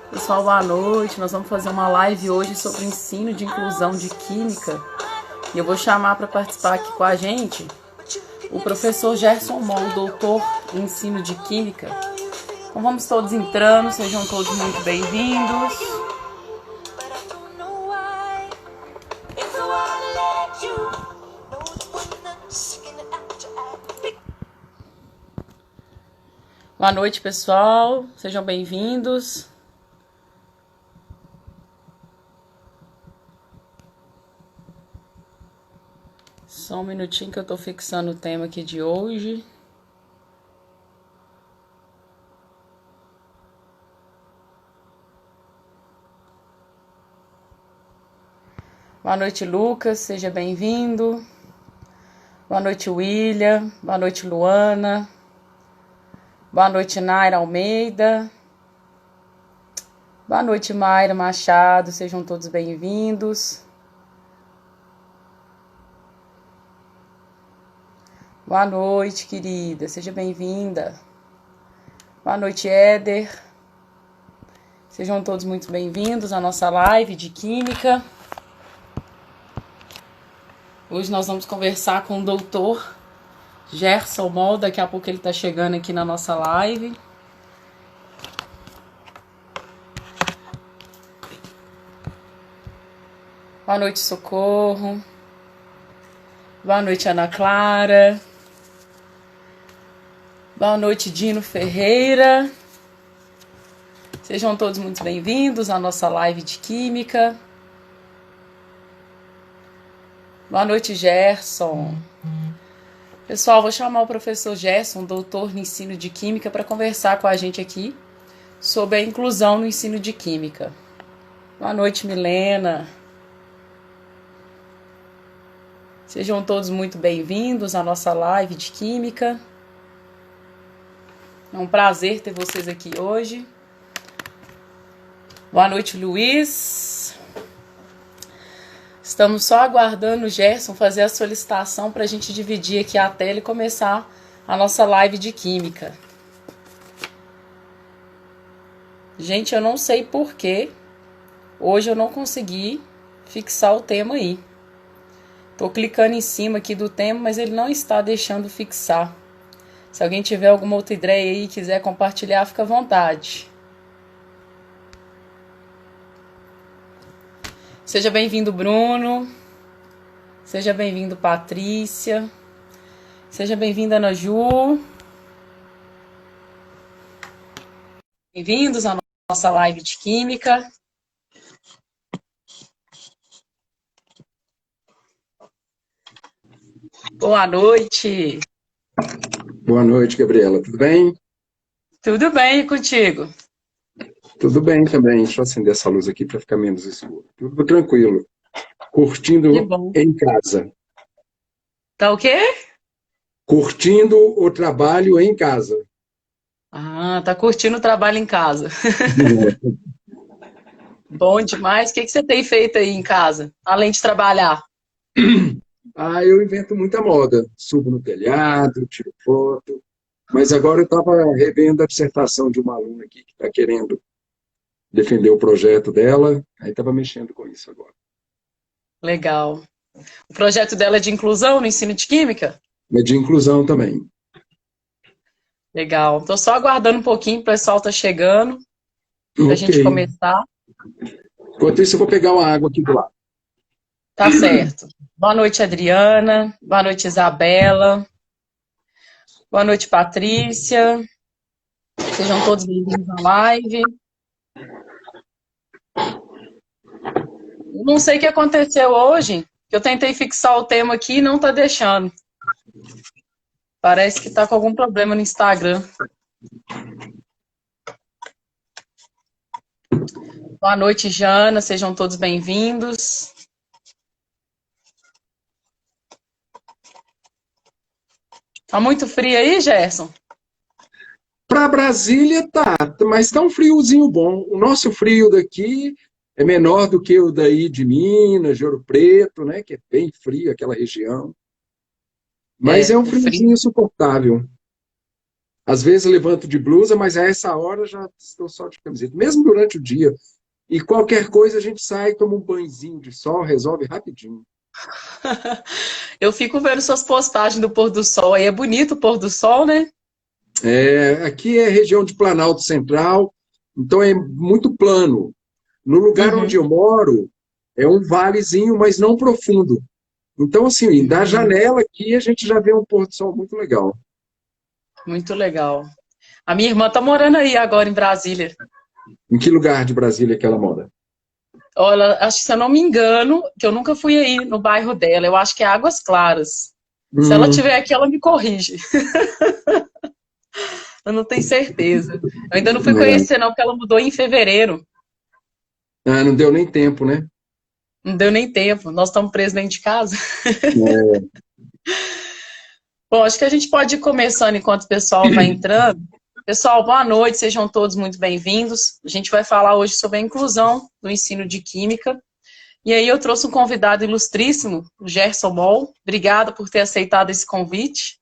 Pessoal, boa noite. Nós vamos fazer uma live hoje sobre o ensino de inclusão de química. E eu vou chamar para participar aqui com a gente o professor Gerson Moll, doutor em ensino de química. Então vamos todos entrando, sejam todos muito bem-vindos. Boa noite, pessoal. Sejam bem-vindos. Só um minutinho que eu tô fixando o tema aqui de hoje. Boa noite, Lucas. Seja bem-vindo. Boa noite, William. Boa noite, Luana. Boa noite, Naira Almeida. Boa noite, Mayra Machado. Sejam todos bem-vindos. Boa noite, querida. Seja bem-vinda. Boa noite, Éder. Sejam todos muito bem-vindos à nossa live de Química. Hoje nós vamos conversar com o doutor Gerson Moll. Daqui a pouco ele está chegando aqui na nossa live. Boa noite, Socorro. Boa noite, Ana Clara. Boa noite, Dino Ferreira. Sejam todos muito bem-vindos à nossa live de Química. Boa noite, Gerson. Pessoal, vou chamar o professor Gerson, doutor em ensino de Química, para conversar com a gente aqui sobre a inclusão no ensino de Química. Boa noite, Milena. Sejam todos muito bem-vindos à nossa live de Química. É um prazer ter vocês aqui hoje. Boa noite, Luiz. Estamos só aguardando o Gerson fazer a solicitação para a gente dividir aqui a tela e começar a nossa live de Química. Gente, eu não sei porquê. Hoje eu não consegui fixar o tema aí. Tô clicando em cima aqui do tema, mas ele não está deixando fixar. Se alguém tiver alguma outra ideia aí e quiser compartilhar, fica à vontade. Seja bem-vindo, Bruno. Seja bem-vindo, Patrícia. Seja bem-vinda, Ana Ju. Bem-vindos à nossa live de Química. Boa noite. Boa noite, Gabriela. Tudo bem? Tudo bem e contigo? Tudo bem também. Deixa eu acender essa luz aqui para ficar menos escuro. Tudo tranquilo. Que Curtindo bom. em casa. Tá o quê? Curtindo o trabalho em casa. Ah, tá curtindo o trabalho em casa. Bom demais. O que você tem feito aí em casa, além de trabalhar? Eu invento muita moda. Subo no telhado, tiro foto. Mas agora eu estava revendo a dissertação de uma aluna aqui que está querendo defender o projeto dela. Aí estava mexendo com isso agora. Legal. O projeto dela é de inclusão no ensino de Química? É de inclusão também. Legal. Tô só aguardando um pouquinho, o pessoal tá chegando, pra gente Ok. começar. Enquanto isso, eu vou pegar uma água aqui do lado. Tá certo. Boa noite, Adriana. Boa noite, Isabela. Boa noite, Patrícia. Sejam todos bem-vindos à live. Eu não sei o que aconteceu hoje, que eu tentei fixar o tema aqui e não tá deixando. Parece que tá com algum problema no Instagram. Boa noite, Jana. Sejam todos bem-vindos. Tá muito frio aí, Gerson? Para Brasília tá, mas tá um friozinho bom. O nosso frio daqui é menor do que o daí de Minas, de Ouro Preto, né? Que é bem frio aquela região. Mas é um O frio. friozinho suportável. Às vezes levanto de blusa, mas a essa hora já estou só de camiseta. Mesmo durante o dia. E qualquer coisa a gente sai, toma um banhozinho de sol, resolve rapidinho. Eu fico vendo suas postagens do pôr do sol aí. É bonito o pôr do sol, né? Aqui é região de Planalto Central, então é muito plano. No lugar onde Uhum. eu moro, é um valezinho, mas não profundo. Então, assim, da Uhum. janela aqui a gente já vê um pôr do sol muito legal. Muito legal. A minha irmã tá morando aí agora em Brasília. Em que lugar de Brasília que ela mora? Olha, acho que se eu não me engano, que eu nunca fui aí no bairro dela, eu acho que é Águas Claras. Se ela Hum, tiver aqui, ela me corrige. Eu não tenho certeza. Eu ainda não fui é. conhecer, não, porque ela mudou em fevereiro. Ah, não deu nem tempo, né? Não deu nem tempo. Nós estamos presos dentro de casa. É, Bom, acho que a gente pode ir começando enquanto o pessoal vai entrando. Pessoal, boa noite, sejam todos muito bem-vindos. A gente vai falar hoje sobre a inclusão no ensino de Química. E aí eu trouxe um convidado ilustríssimo, o Gerson Moll. Obrigada por ter aceitado esse convite.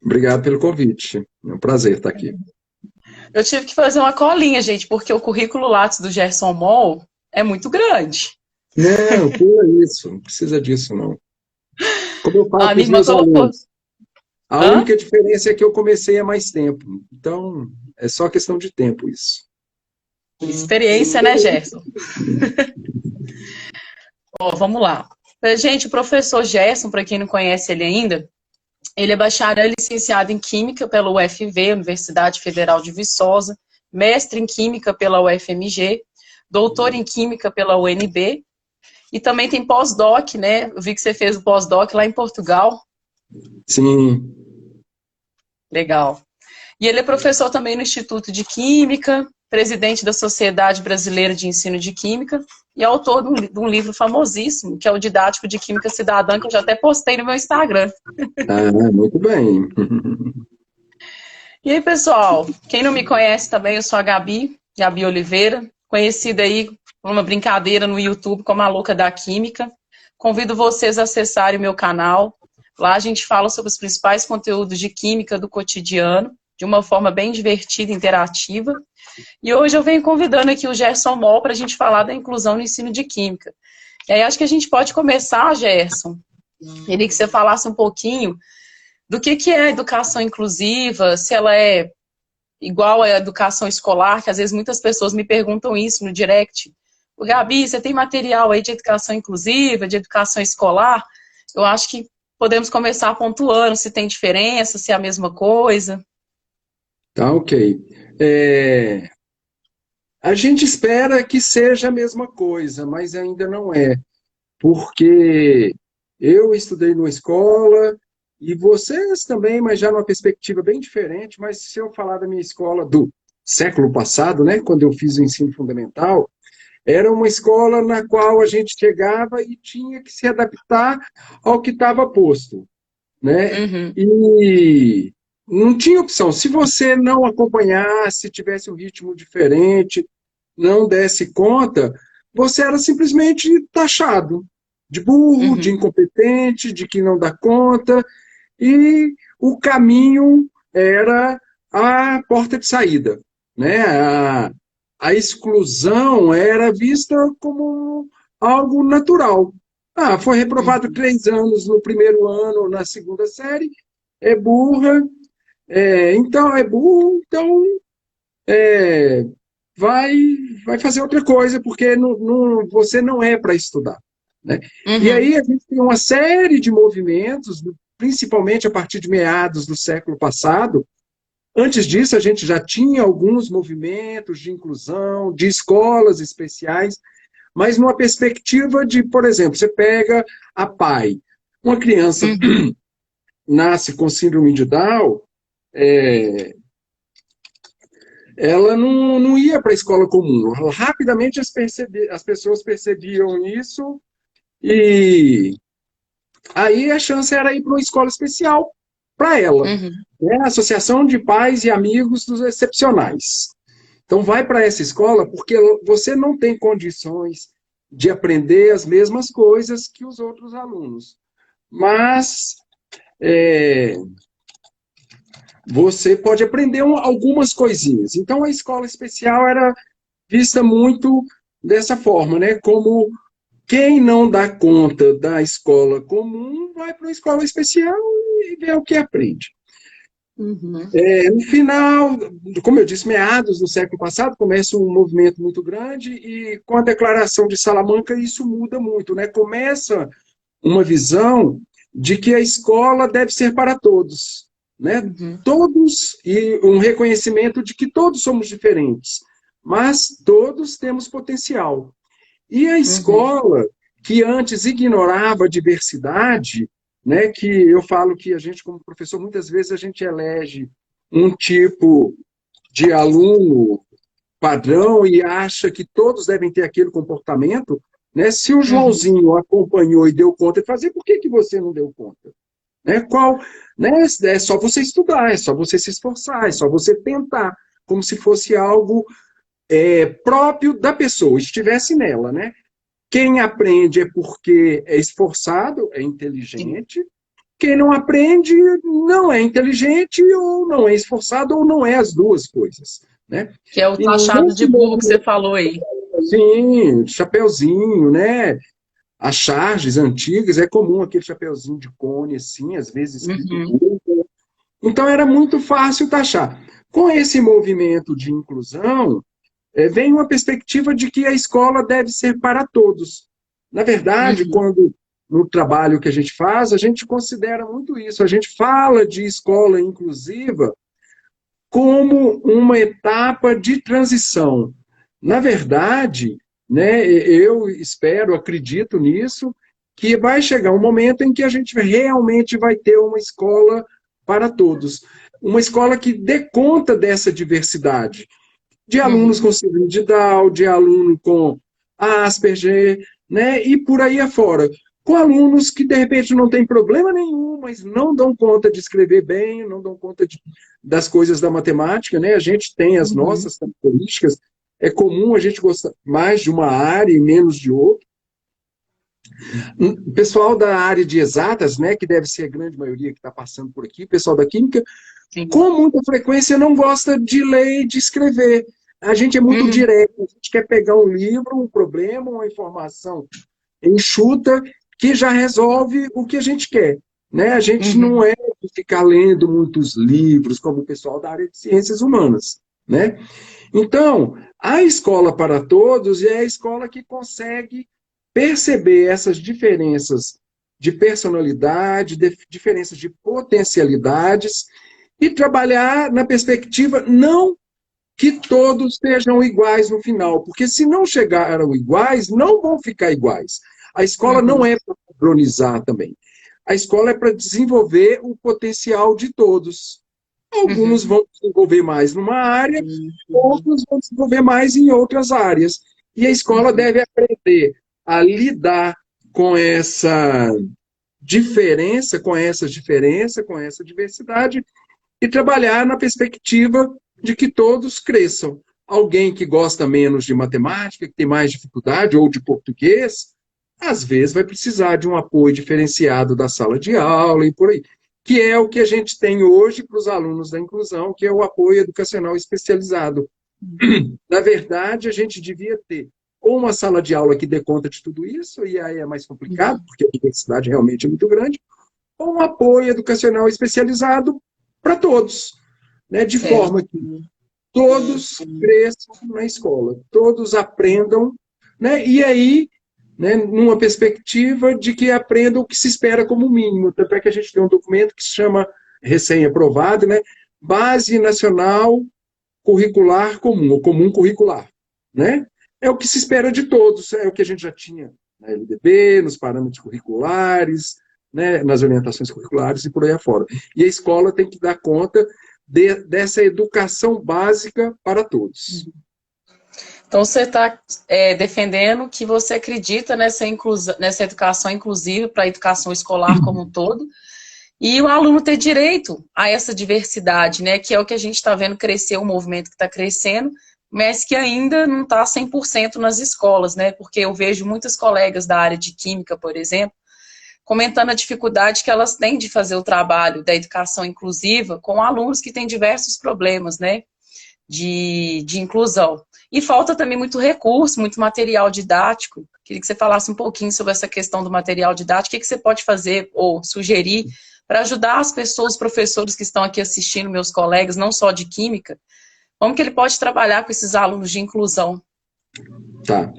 obrigado pelo convite. É um prazer estar aqui. Eu tive que fazer uma colinha, gente, porque o currículo Lattes do Gerson Moll é muito grande. Não, pula isso, não precisa disso, não. Como eu falo A para minha os irmã meus colocou. alunos, a Hã? única diferença é que eu comecei há mais tempo. Então, é só questão de tempo isso. Experiência, né, Gerson? Ó, vamos lá. Gente, o professor Gerson, para quem não conhece ele ainda, ele é bacharel e licenciado em Química pela UFV, Universidade Federal de Viçosa, mestre em Química pela UFMG, doutor em Química pela UNB, e também tem pós-doc, né? Eu vi que você fez o pós-doc lá em Portugal. Sim, Legal. E ele é professor também no Instituto de Química, presidente da Sociedade Brasileira de Ensino de Química e autor de um livro famosíssimo, que é o Didático de Química Cidadã, que eu já até postei no meu Instagram. muito bem. E aí, pessoal, quem não me conhece também, eu sou a Gabi, Gabi Oliveira, conhecida aí por uma brincadeira no YouTube como a Louca da Química. Convido vocês a acessarem o meu canal. Lá a gente fala sobre os principais conteúdos de química do cotidiano, de uma forma bem divertida e interativa. E hoje eu venho convidando aqui o Gerson Moll para a gente falar da inclusão no ensino de química. E aí acho que a gente pode começar, Gerson. Queria que você falasse um pouquinho do que é a educação inclusiva, se ela é igual à educação escolar, que às vezes muitas pessoas me perguntam isso no direct. O Gabi, você tem material aí de educação inclusiva, de educação escolar? Eu acho que podemos começar pontuando se tem diferença, se é a mesma coisa. Tá, ok. É, a gente espera que seja a mesma coisa, mas ainda não é, porque eu estudei numa escola e vocês também, mas já numa perspectiva bem diferente. Mas se eu falar da minha escola do século passado, né, quando eu fiz o ensino fundamental, era uma escola na qual a gente chegava e tinha que se adaptar ao que estava posto, né? Uhum, E não tinha opção. Se você não acompanhasse, tivesse um ritmo diferente, não desse conta, você era simplesmente taxado de burro, de uhum, incompetente, de que não dá conta, e o caminho era a porta de saída, né? A exclusão era vista como algo natural. Ah, foi reprovado uhum, 3 anos no primeiro ano, na segunda série, é burra, então é burro, então é, vai, vai fazer outra coisa, porque você não é para estudar. Né? E uhum, aí a gente tem uma série de movimentos, principalmente a partir de meados do século passado. Antes disso, a gente já tinha alguns movimentos de inclusão, de escolas especiais, mas numa perspectiva de, por exemplo, você pega a PAI. Uma criança uhum, nasce com síndrome de Down, é, ela não ia para a escola comum. Rapidamente as pessoas percebiam isso e aí a chance era ir para uma escola especial para ela. uhum, Né? Associação de Pais e Amigos dos Excepcionais. Então vai para essa escola porque você não tem condições de aprender as mesmas coisas que os outros alunos. Mas é, você pode aprender algumas coisinhas. Então, a escola especial era vista muito dessa forma, né? Como quem não dá conta da escola comum vai para a escola especial e vê o que aprende. Uhum. No final, como eu disse, meados do século passado, começa um movimento muito grande e com a Declaração de Salamanca isso muda muito, né? Começa uma visão de que a escola deve ser para todos, né? Uhum. Todos, e um reconhecimento de que todos somos diferentes, mas todos temos potencial. E a Uhum. escola, que antes ignorava a diversidade, né, que eu falo que a gente, como professor, muitas vezes a gente elege um tipo de aluno padrão e acha que todos devem ter aquele comportamento, né? Se o Uhum. Joãozinho acompanhou e deu conta de fazer, por que você não deu conta? Né? Né? É só você estudar, é só você se esforçar, é só você tentar, como se fosse algo próprio da pessoa, estivesse nela, né? Quem aprende é porque é esforçado, é Sim. inteligente. Quem não aprende não é inteligente, ou não é esforçado, ou não é as duas coisas. Né? Que é o E taxado de nesse burro que você movimento, falou aí. sim, chapeuzinho, né? As charges antigas, é comum aquele chapeuzinho de cone, assim, às vezes escrito Uhum. burro. Então era muito fácil taxar. Com esse movimento de inclusão, vem uma perspectiva de que a escola deve ser para todos. Na verdade, Uhum. quando no trabalho que a gente faz, a gente considera muito isso. A gente fala de escola inclusiva como uma etapa de transição. Na verdade, né, eu espero, acredito nisso, que vai chegar um momento em que a gente realmente vai ter uma escola para todos. Uma escola que dê conta dessa diversidade de alunos Uhum. com síndrome de Down, de aluno com Asperger, né? E por aí afora. Com alunos que, de repente, não têm problema nenhum, mas não dão conta de escrever bem, não dão conta das coisas da matemática, né? A gente tem as Uhum. nossas características, é comum a gente gostar mais de uma área e menos de outra. O pessoal da área de exatas, né, que deve ser a grande maioria que está passando por aqui, pessoal da química, Sim. com muita frequência não gosta de ler e de escrever. A gente é muito Uhum. direto, a gente quer pegar um livro, um problema, uma informação enxuta que já resolve o que a gente quer. Né? A gente não Uhum. é de ficar lendo muitos livros, como o pessoal da área de ciências humanas. Né? Então, a escola para todos é a escola que consegue perceber essas diferenças de personalidade, diferenças de potencialidades, e trabalhar na perspectiva não que todos sejam iguais no final, porque se não chegaram iguais, não vão ficar iguais. A escola não Uhum. é para padronizar também. A escola é para desenvolver o potencial de todos. Alguns Uhum. vão desenvolver mais numa área, Uhum. outros vão desenvolver mais em outras áreas. E a escola Uhum. deve aprender a lidar com essa diferença, com essa diversidade, e trabalhar na perspectiva de que todos cresçam. Alguém que gosta menos de matemática, que tem mais dificuldade, ou de português, às vezes vai precisar de um apoio diferenciado da sala de aula e por aí. Que é o que a gente tem hoje para os alunos da inclusão, que é o apoio educacional especializado. Na verdade, a gente devia ter ou uma sala de aula que dê conta de tudo isso, e aí é mais complicado, Uhum. porque a diversidade realmente é muito grande, ou um apoio educacional especializado para todos, né? De Certo. forma que todos cresçam na escola, todos aprendam, né? E aí, né, numa perspectiva de que aprendam o que se espera como mínimo. Tanto é que a gente tem um documento que se chama, recém-aprovado, né? Base Nacional Curricular Comum, ou Comum Curricular, né? É o que se espera de todos, é o que a gente já tinha na LDB, nos parâmetros curriculares, né, nas orientações curriculares e por aí afora. E a escola tem que dar conta dessa educação básica para todos. Então, você está defendendo que você acredita nessa educação inclusiva para a educação escolar como um todo, e o aluno ter direito a essa diversidade, né? Que é o que a gente está vendo crescer, o movimento que está crescendo, mas que ainda não está 100% nas escolas, né? Porque eu vejo muitas colegas da área de química, por exemplo, comentando a dificuldade que elas têm de fazer o trabalho da educação inclusiva com alunos que têm diversos problemas, né, de inclusão. E falta também muito recurso, muito material didático. Queria que você falasse um pouquinho sobre essa questão do material didático, o que você pode fazer ou sugerir para ajudar as pessoas, os professores que estão aqui assistindo, meus colegas, não só de química, como que ele pode trabalhar com esses alunos de inclusão? Tá.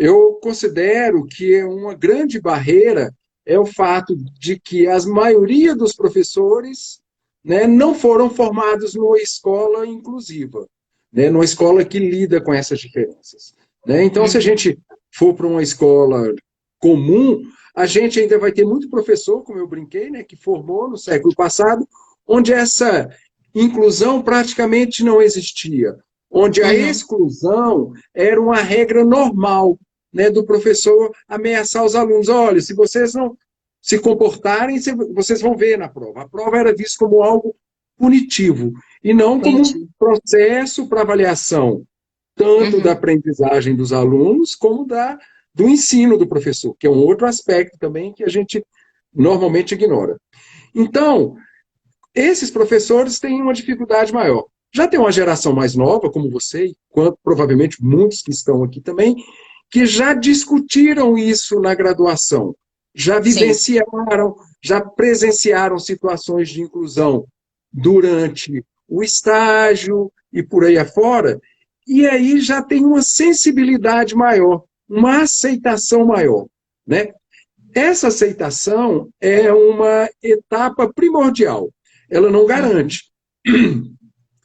Eu considero que uma grande barreira é o fato de que a maioria dos professores, né, não foram formados numa escola inclusiva, né, numa escola que lida com essas diferenças. Né? Então, se a gente for para uma escola comum, a gente ainda vai ter muito professor, como eu brinquei, né, que formou no século passado, onde essa inclusão praticamente não existia, onde a exclusão era uma regra normal, né, do professor ameaçar os alunos. Olha, se vocês não se comportarem, vocês vão ver na prova. A prova era vista como algo punitivo, e não como um processo para avaliação, tanto da aprendizagem dos alunos, como do ensino do professor, que é um outro aspecto também que a gente normalmente ignora. Então, esses professores têm uma dificuldade maior. Já tem uma geração mais nova, como você, quanto provavelmente muitos que estão aqui também, que já discutiram isso na graduação, já vivenciaram, já presenciaram situações de inclusão durante o estágio e por aí afora, e aí já tem uma sensibilidade maior, uma aceitação maior, né? Essa aceitação é uma etapa primordial. Ela não garante.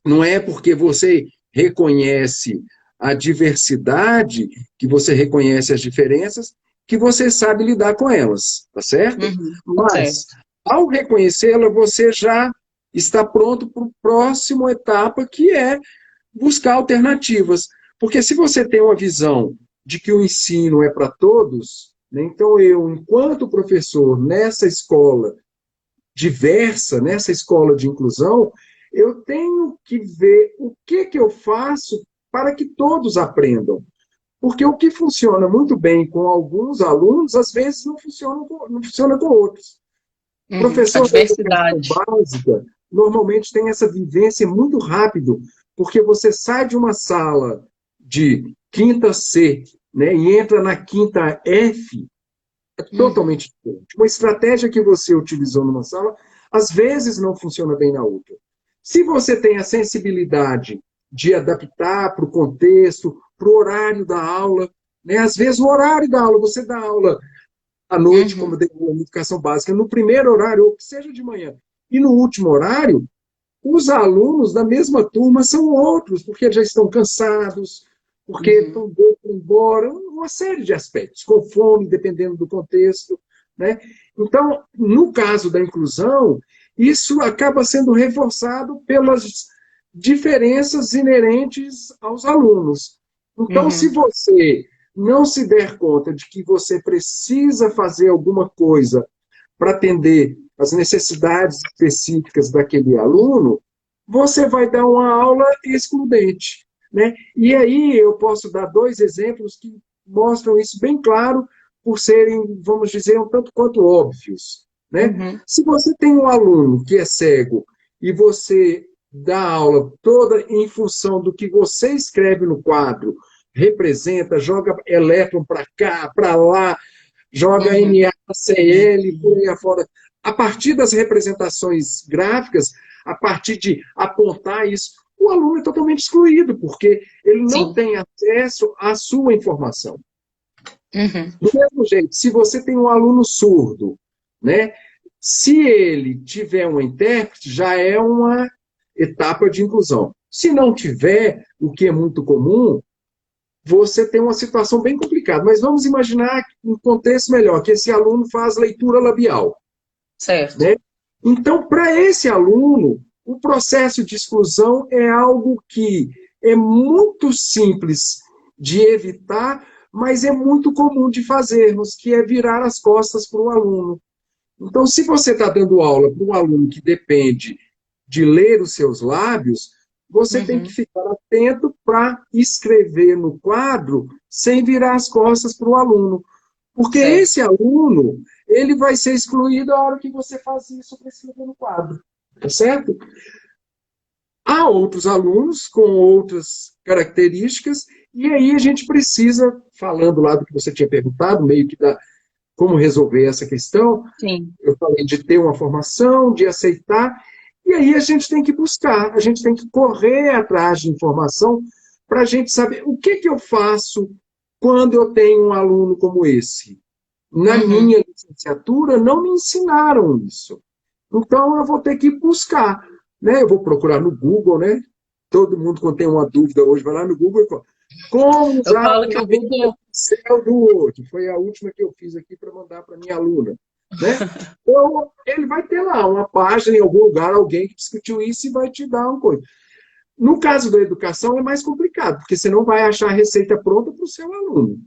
Não é porque você reconhece a diversidade, que você reconhece as diferenças, que você sabe lidar com elas, tá certo? Mas, ao reconhecê-la, você já está pronto para a próxima etapa, que é buscar alternativas. Porque se você tem uma visão de que o ensino é para todos, né, então eu, enquanto professor, nessa escola diversa, nessa escola de inclusão, eu tenho que ver o que eu faço para que todos aprendam. Porque o que funciona muito bem com alguns alunos, às vezes não funciona com outros. Professor de educação básica normalmente tem essa vivência muito rápido, porque você sai de uma sala de quinta C, né, e entra na quinta F, é totalmente diferente. Uma estratégia que você utilizou numa sala, às vezes não funciona bem na outra. Se você tem a sensibilidade de adaptar para o contexto, para o horário da aula, né? Às vezes o horário da aula, você dá aula à noite, como eu dei na educação básica, no primeiro horário, ou que seja de manhã, e no último horário, os alunos da mesma turma são outros, porque já estão cansados, porque estão doidos para ir embora, uma série de aspectos, com fome, dependendo do contexto. Né? Então, no caso da inclusão, isso acaba sendo reforçado pelas diferenças inerentes aos alunos. Então, se você não se der conta de que você precisa fazer alguma coisa para atender as necessidades específicas daquele aluno, você vai dar uma aula excludente. Né? E aí eu posso dar 2 exemplos que mostram isso bem claro, por serem, vamos dizer, um tanto quanto óbvios. Né? Se você tem um aluno que é cego e você dá aula toda em função do que você escreve no quadro, representa, joga elétron para cá, para lá, joga NaCl, por aí afora, a partir das representações gráficas, a partir de apontar isso, o aluno é totalmente excluído, porque ele não tem acesso à sua informação. Do mesmo jeito, se você tem um aluno surdo, né, se ele tiver um intérprete, já é uma etapa de inclusão. Se não tiver, o que é muito comum, você tem uma situação bem complicada. Mas vamos imaginar um contexto melhor, que esse aluno faz leitura labial. Certo. Né? Então, para esse aluno, o processo de exclusão é algo que é muito simples de evitar, mas é muito comum de fazermos, que é virar as costas para o aluno. Então, se você está dando aula para um aluno que depende de ler os seus lábios, você tem que ficar atento para escrever no quadro sem virar as costas para o aluno. Porque Certo. esse aluno, ele vai ser excluído a hora que você faz isso para escrever no quadro, tá certo? Há outros alunos com outras características, e aí a gente precisa, falando lá do que você tinha perguntado, meio que da como resolver essa questão, Sim. eu falei de ter uma formação, de aceitar, e aí a gente tem que buscar, a gente tem que correr atrás de informação para a gente saber o que eu faço quando eu tenho um aluno como esse. Na Uhum. minha licenciatura, não me ensinaram isso. Então, eu vou ter que buscar. Né? Eu vou procurar no Google, né? Todo mundo, quando tem uma dúvida hoje, vai lá no Google e fala, como Eu usar a falo que o ferramenta Google. Excel do Word. Foi a última que eu fiz aqui para mandar para minha aluna. Né? Então, ele vai ter lá uma página em algum lugar, alguém que discutiu isso e vai te dar uma coisa. No caso da educação, é mais complicado, porque você não vai achar a receita pronta para o seu aluno.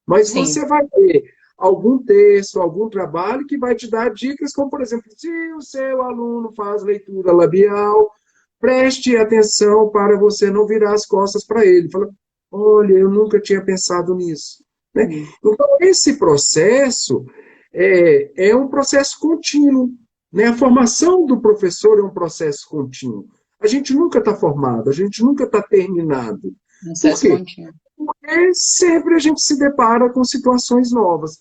Mas Sim. você vai ter algum texto, algum trabalho que vai te dar dicas, como, por exemplo, se o seu aluno faz leitura labial, preste atenção para você não virar as costas para ele. Fala, olha, eu nunca tinha pensado nisso. Né? Então, esse processo é um processo contínuo. Né? A formação do professor é um processo contínuo. A gente nunca está formado, a gente nunca está terminado. Por Acesso quê? contínuo. Porque sempre a gente se depara com situações novas.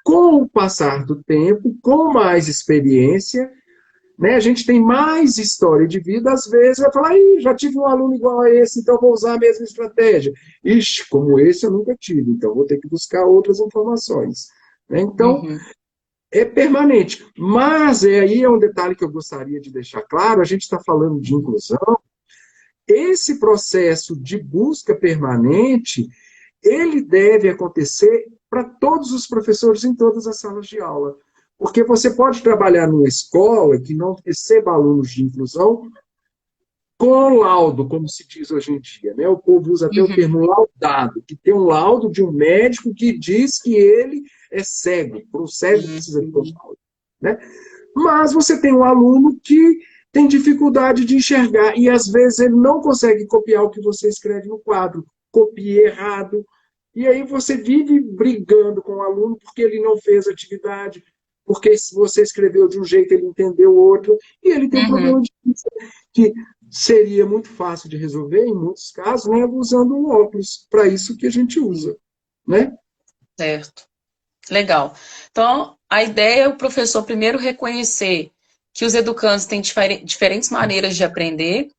Com o passar do tempo, com mais experiência, né, a gente tem mais história de vida, às vezes vai falar, já tive um aluno igual a esse, então vou usar a mesma estratégia. Ixi, como esse eu nunca tive, então vou ter que buscar outras informações. Né? Então, Uhum. é permanente. Mas aí é um detalhe que eu gostaria de deixar claro, a gente está falando de inclusão, esse processo de busca permanente, ele deve acontecer para todos os professores em todas as salas de aula. Porque você pode trabalhar numa escola que não receba alunos de inclusão com laudo, como se diz hoje em dia. Né? O povo usa até o Uhum. termo laudado, que tem um laudo de um médico que diz que ele é cego. Para o cego precisa de um Uhum. laudo. Né? Mas você tem um aluno que tem dificuldade de enxergar e às vezes ele não consegue copiar o que você escreve no quadro, copia errado. E aí você vive brigando com o aluno porque ele não fez atividade, porque se você escreveu de um jeito, ele entendeu outro, e ele tem um Uhum. problema de vista que seria muito fácil de resolver, em muitos casos, né, usando um óculos. Para isso que a gente usa. Né? Certo. Legal. Então, a ideia é o professor primeiro reconhecer que os educandos têm diferentes maneiras de aprender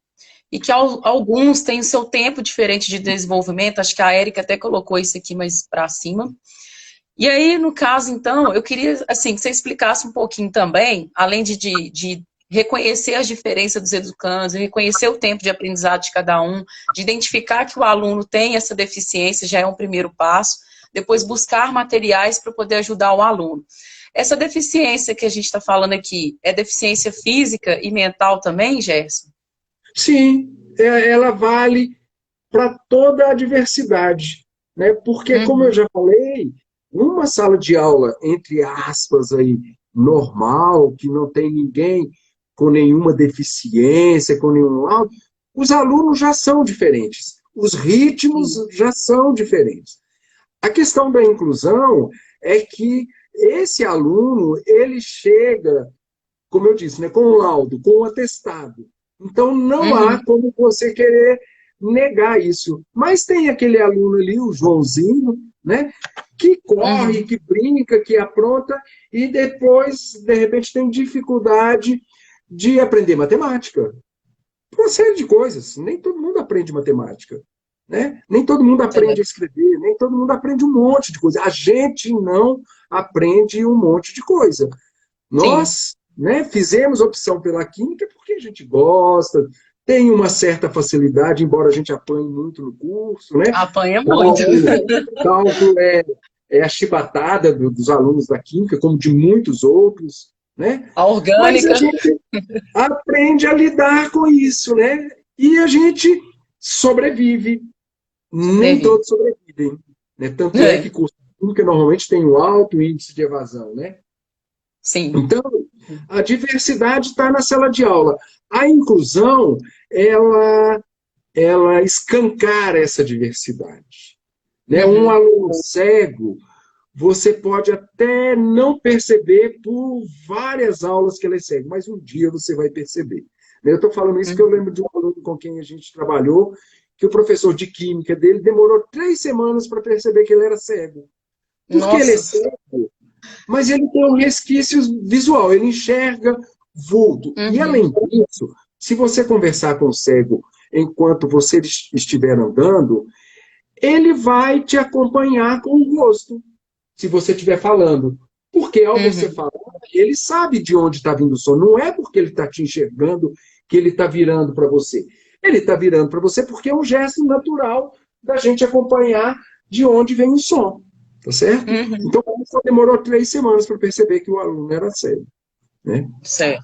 e que alguns têm o seu tempo diferente de desenvolvimento. Acho que a Érica até colocou isso aqui mais para cima. E aí, no caso, então, eu queria assim, que você explicasse um pouquinho também, além de reconhecer as diferenças dos educandos, reconhecer o tempo de aprendizado de cada um, de identificar que o aluno tem essa deficiência, já é um primeiro passo, depois buscar materiais para poder ajudar o aluno. Essa deficiência que a gente está falando aqui, é deficiência física e mental também, Gerson? Sim, ela vale para toda a diversidade, né? Porque, como eu Uhum, já falei, numa sala de aula, entre aspas, aí, normal, que não tem ninguém com nenhuma deficiência, com nenhum laudo, os alunos já são diferentes, os ritmos sim. já são diferentes. A questão da inclusão é que esse aluno, ele chega, como eu disse, né, com um laudo, com um atestado. Então, não há Uhum, como você querer negar isso. Mas tem aquele aluno ali, o Joãozinho, né, que corre, uhum, que brinca, que apronta, e depois, de repente, tem dificuldade de aprender matemática. Uma série de coisas. Nem todo mundo aprende matemática. Né? Nem todo mundo aprende a certo. escrever, nem todo mundo aprende um monte de coisa. A gente não aprende um monte de coisa. Sim, Nós, né, fizemos opção pela química porque a gente gosta, tem uma certa facilidade, embora a gente apanhe muito no curso, né? apanha muito. Cálculo é a chibatada dos alunos da química, como de muitos outros, né? A Mas a orgânica. gente aprende a lidar com isso, né? E a gente sobrevive. Nem Sobrevive. todos sobrevivem. Né? Tanto é que É, curso de química normalmente tem um alto índice de evasão, né? sim. Então, a diversidade está na sala de aula. A inclusão, ela escancara essa diversidade. Né? Um Uhum, aluno cego, você pode até não perceber por várias aulas que ele segue, mas um dia você vai perceber. Eu estou falando isso porque eu lembro de um aluno com quem a gente trabalhou, que o professor de química dele demorou 3 semanas para perceber que ele era cego. Porque ele é Nossa. cego, mas ele tem um resquício visual, ele enxerga vulto. E além disso, se você conversar com o cego enquanto você estiver andando, ele vai te acompanhar com o rosto, se você estiver falando. Porque ao você falar, ele sabe de onde está vindo o som. Não é porque ele está te enxergando que ele está virando para você. Ele está virando para você porque é um gesto natural da gente acompanhar de onde vem o som. Tá certo? Então, ele só demorou 3 semanas para perceber que o aluno era cego. Né? Certo.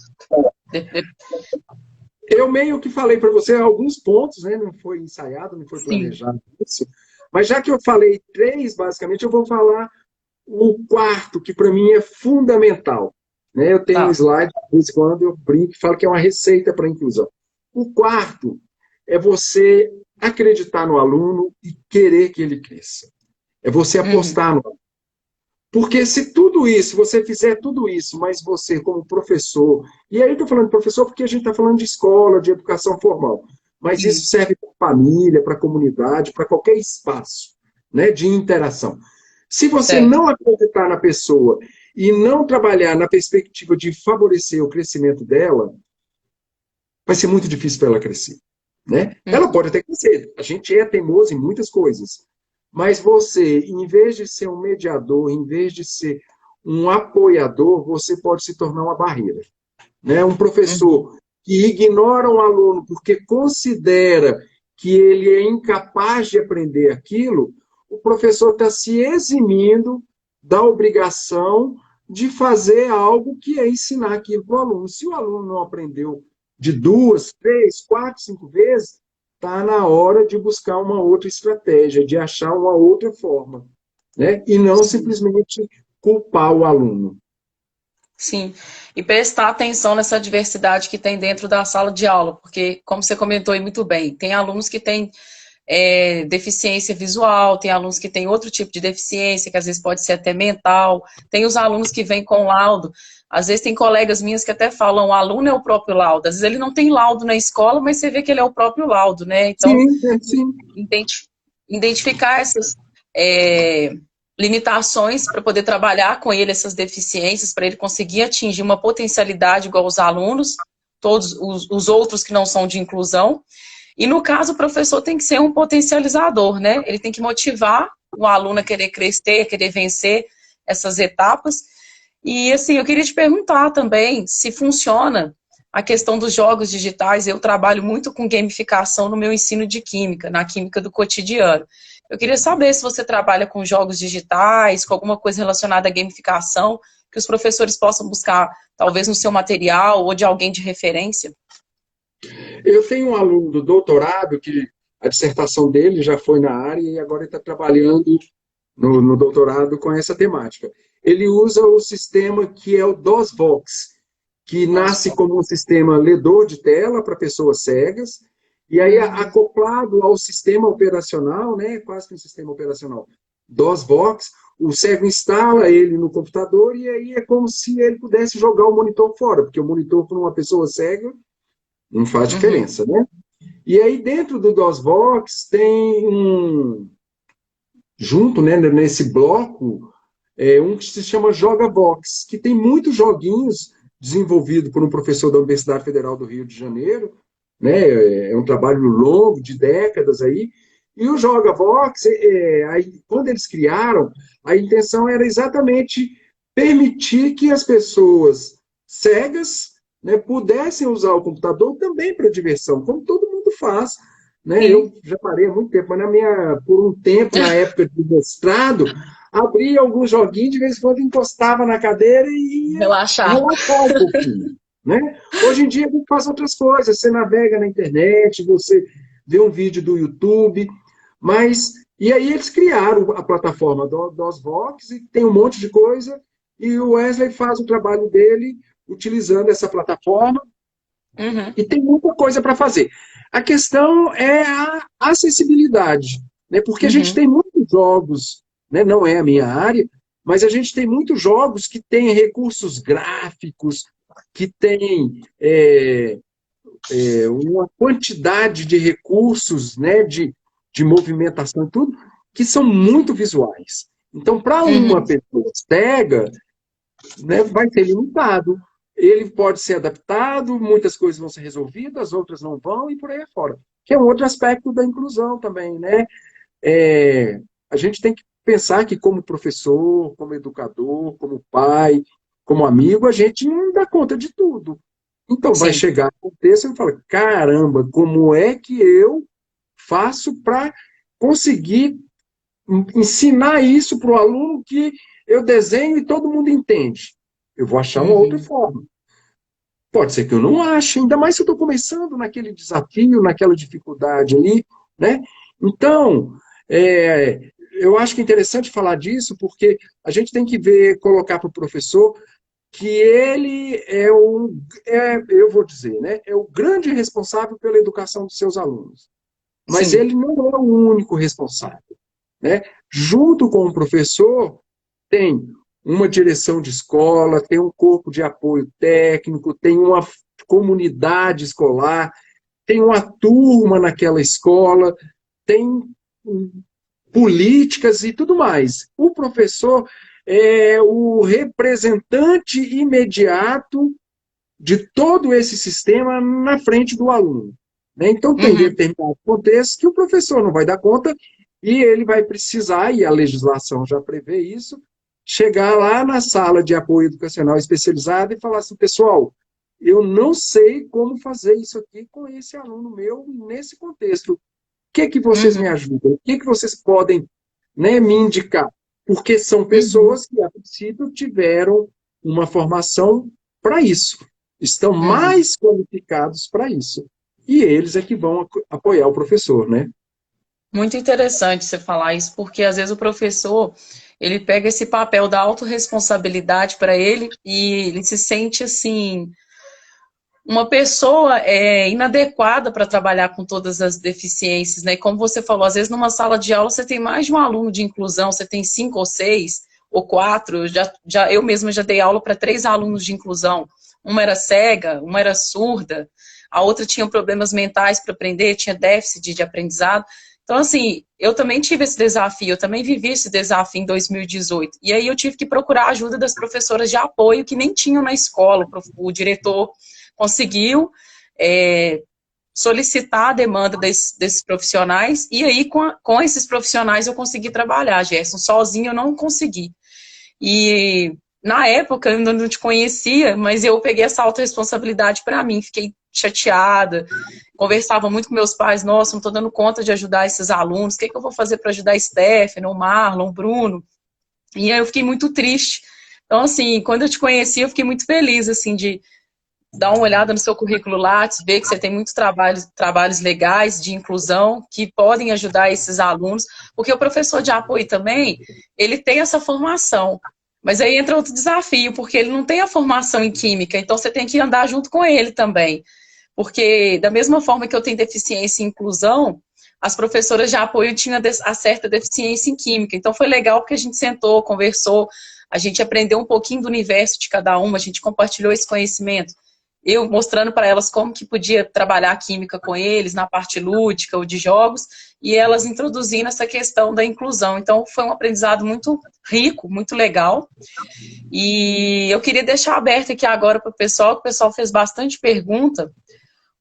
Eu meio que falei para você alguns pontos, né? Não foi ensaiado, não foi planejado isso. Mas já que eu falei 3, basicamente, eu vou falar o quarto, que para mim é fundamental. Né? Eu tenho um slide, de vez em quando eu brinco e falo que é uma receita para a inclusão. O quarto é você acreditar no aluno e querer que ele cresça. É você apostar no aluno. Porque se tudo isso, você fizer tudo isso, mas você como professor, e aí eu estou falando de professor porque a gente está falando de escola, de educação formal, mas isso serve para a família, para a comunidade, para qualquer espaço, né, de interação. Se você não acreditar na pessoa e não trabalhar na perspectiva de favorecer o crescimento dela, vai ser muito difícil para ela crescer. Né? Ela pode até crescer, a gente é teimoso em muitas coisas, mas você, em vez de ser um mediador, em vez de ser um apoiador, você pode se tornar uma barreira. Né? Um professor que ignora um aluno porque considera que ele é incapaz de aprender aquilo, o professor está se eximindo da obrigação de fazer algo que é ensinar aquilo para o aluno. Se o aluno não aprendeu de 2, 3, 4, 5 vezes, está na hora de buscar uma outra estratégia, de achar uma outra forma, né? E não simplesmente culpar o aluno. Sim, e prestar atenção nessa diversidade que tem dentro da sala de aula, porque, como você comentou aí muito bem, tem alunos que têm deficiência visual, tem alunos que têm outro tipo de deficiência, que às vezes pode ser até mental, tem os alunos que vêm com laudo, às vezes tem colegas minhas que até falam, o aluno é o próprio laudo, às vezes ele não tem laudo na escola, mas você vê que ele é o próprio laudo, né? Então, sim. Identificar essas limitações para poder trabalhar com ele, essas deficiências, para ele conseguir atingir uma potencialidade igual os alunos, todos os outros que não são de inclusão. E no caso, o professor tem que ser um potencializador, né? Ele tem que motivar o aluno a querer crescer, a querer vencer essas etapas. E assim, eu queria te perguntar também se funciona a questão dos jogos digitais. Eu trabalho muito com gamificação no meu ensino de química, na química do cotidiano. Eu queria saber se você trabalha com jogos digitais, com alguma coisa relacionada à gamificação, que os professores possam buscar, talvez no seu material ou de alguém de referência. Eu tenho um aluno do doutorado que a dissertação dele já foi na área e agora ele está trabalhando no doutorado com essa temática. Ele usa o sistema que é o DOSVox, que nasce como um sistema ledor de tela para pessoas cegas, e aí acoplado ao sistema operacional, né, quase que um sistema operacional DOSVox, o cego instala ele no computador e aí é como se ele pudesse jogar o monitor fora, porque o monitor para uma pessoa cega não faz diferença, né? E aí dentro do DOSVox tem junto, né, nesse bloco, um que se chama JogaVox, que tem muitos joguinhos desenvolvido por um professor da Universidade Federal do Rio de Janeiro, né? É um trabalho longo, de décadas aí, e o JogaVox, aí, quando eles criaram, a intenção era exatamente permitir que as pessoas cegas, né, pudessem usar o computador também para diversão, como todo mundo faz. Né? Eu já parei há muito tempo, mas por um tempo, na época de mestrado, abria alguns joguinhos, de vez em quando encostava na cadeira e ia relaxar um pouquinho. Né? Hoje em dia a gente faz outras coisas, você navega na internet, você vê um vídeo do YouTube, e aí eles criaram a plataforma do DOSVox e tem um monte de coisa, e o Wesley faz o trabalho dele utilizando essa plataforma, e tem muita coisa para fazer. A questão é a acessibilidade, né? Porque a gente tem muitos jogos, né? Não é a minha área, mas a gente tem muitos jogos que têm recursos gráficos, que têm uma quantidade de recursos, né, de movimentação e tudo, que são muito visuais. Então, para uma Uhum. pessoa cega, né, vai ser limitado. Ele pode ser adaptado, muitas coisas vão ser resolvidas, outras não vão, e por aí afora. Que é um outro aspecto da inclusão também, né? A gente tem que pensar que, como professor, como educador, como pai, como amigo, a gente não dá conta de tudo. Então, vai Sim. chegar um texto e fala: caramba, como é que eu faço para conseguir ensinar isso para o aluno que eu desenho e todo mundo entende? Eu vou achar uma outra Uhum. forma. Pode ser que eu não ache, ainda mais se eu estou começando naquele desafio, naquela dificuldade ali, né? Então, eu acho que é interessante falar disso, porque a gente tem que ver, colocar para o professor que ele eu vou dizer, né, é o grande responsável pela educação dos seus alunos. Mas Sim. ele não é o único responsável, né? Junto com o professor, tem uma direção de escola, tem um corpo de apoio técnico, tem uma comunidade escolar, tem uma turma naquela escola, tem políticas e tudo mais. O professor é o representante imediato de todo esse sistema na frente do aluno, né? Então, tem Uhum. determinados contextos que o professor não vai dar conta e ele vai precisar, e a legislação já prevê isso, chegar lá na sala de apoio educacional especializada e falar assim: pessoal, eu não sei como fazer isso aqui com esse aluno meu nesse contexto. O que vocês me Uhum. ajudam? O que vocês podem, né, me indicar? Porque são Uhum. pessoas que, a princípio, tiveram uma formação para isso. Estão Uhum. mais qualificados para isso. E eles é que vão apoiar o professor, né? Muito interessante você falar isso, porque às vezes o professor ele pega esse papel da autorresponsabilidade para ele e ele se sente assim uma pessoa inadequada para trabalhar com todas as deficiências, né? E como você falou, às vezes numa sala de aula você tem mais de um aluno de inclusão, você tem 5 ou 6 ou 4. Eu mesma já dei aula para 3 alunos de inclusão. Uma era cega, uma era surda, a outra tinha problemas mentais para aprender, tinha déficit de aprendizado. Então, assim, eu também tive esse desafio, eu também vivi esse desafio em 2018. E aí eu tive que procurar a ajuda das professoras de apoio que nem tinham na escola. O diretor conseguiu solicitar a demanda desses profissionais, e aí com esses profissionais eu consegui trabalhar, Gerson. Sozinho eu não consegui. E na época eu ainda não te conhecia, mas eu peguei essa autorresponsabilidade para mim, fiquei chateada, conversava muito com meus pais: nossa, não estou dando conta de ajudar esses alunos, o que eu vou fazer para ajudar a Stephanie, o Marlon, o Bruno? E aí eu fiquei muito triste. Então, assim, quando eu te conheci, eu fiquei muito feliz, assim, de dar uma olhada no seu currículo Lattes, ver que você tem muitos trabalhos legais de inclusão que podem ajudar esses alunos, porque o professor de apoio também, ele tem essa formação, mas aí entra outro desafio, porque ele não tem a formação em química, então você tem que andar junto com ele também, porque da mesma forma que eu tenho deficiência em inclusão, as professoras de apoio tinham a certa deficiência em química, então foi legal porque a gente sentou, conversou, a gente aprendeu um pouquinho do universo de cada uma, a gente compartilhou esse conhecimento, eu mostrando para elas como que podia trabalhar a química com eles, na parte lúdica ou de jogos, e elas introduzindo essa questão da inclusão. Então, foi um aprendizado muito rico, muito legal. E eu queria deixar aberto aqui agora para o pessoal, que o pessoal fez bastante pergunta.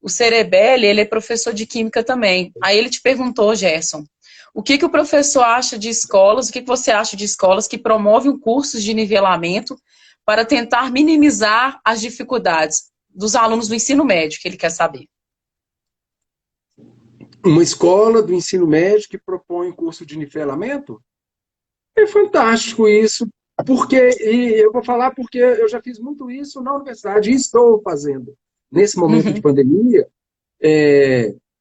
O Cerebelli, ele é professor de química também. Aí ele te perguntou, Gerson, o que o professor acha de escolas, o que você acha de escolas que promovem cursos de nivelamento para tentar minimizar as dificuldades dos alunos do ensino médio, que ele quer saber. Uma escola do ensino médio que propõe curso de nivelamento? É fantástico isso, porque, e eu vou falar porque eu já fiz muito isso na universidade e estou fazendo. Nesse momento de Uhum, pandemia,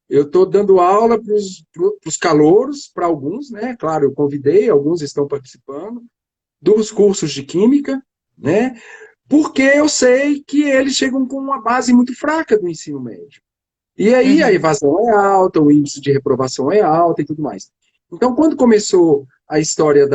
eu estou dando aula para os calouros, para alguns, né? Claro, eu convidei, alguns estão participando, dos cursos de química, né? Porque eu sei que eles chegam com uma base muito fraca do ensino médio. E aí a uhum, evasão é alta, o índice de reprovação é alto e tudo mais. Então, quando começou a história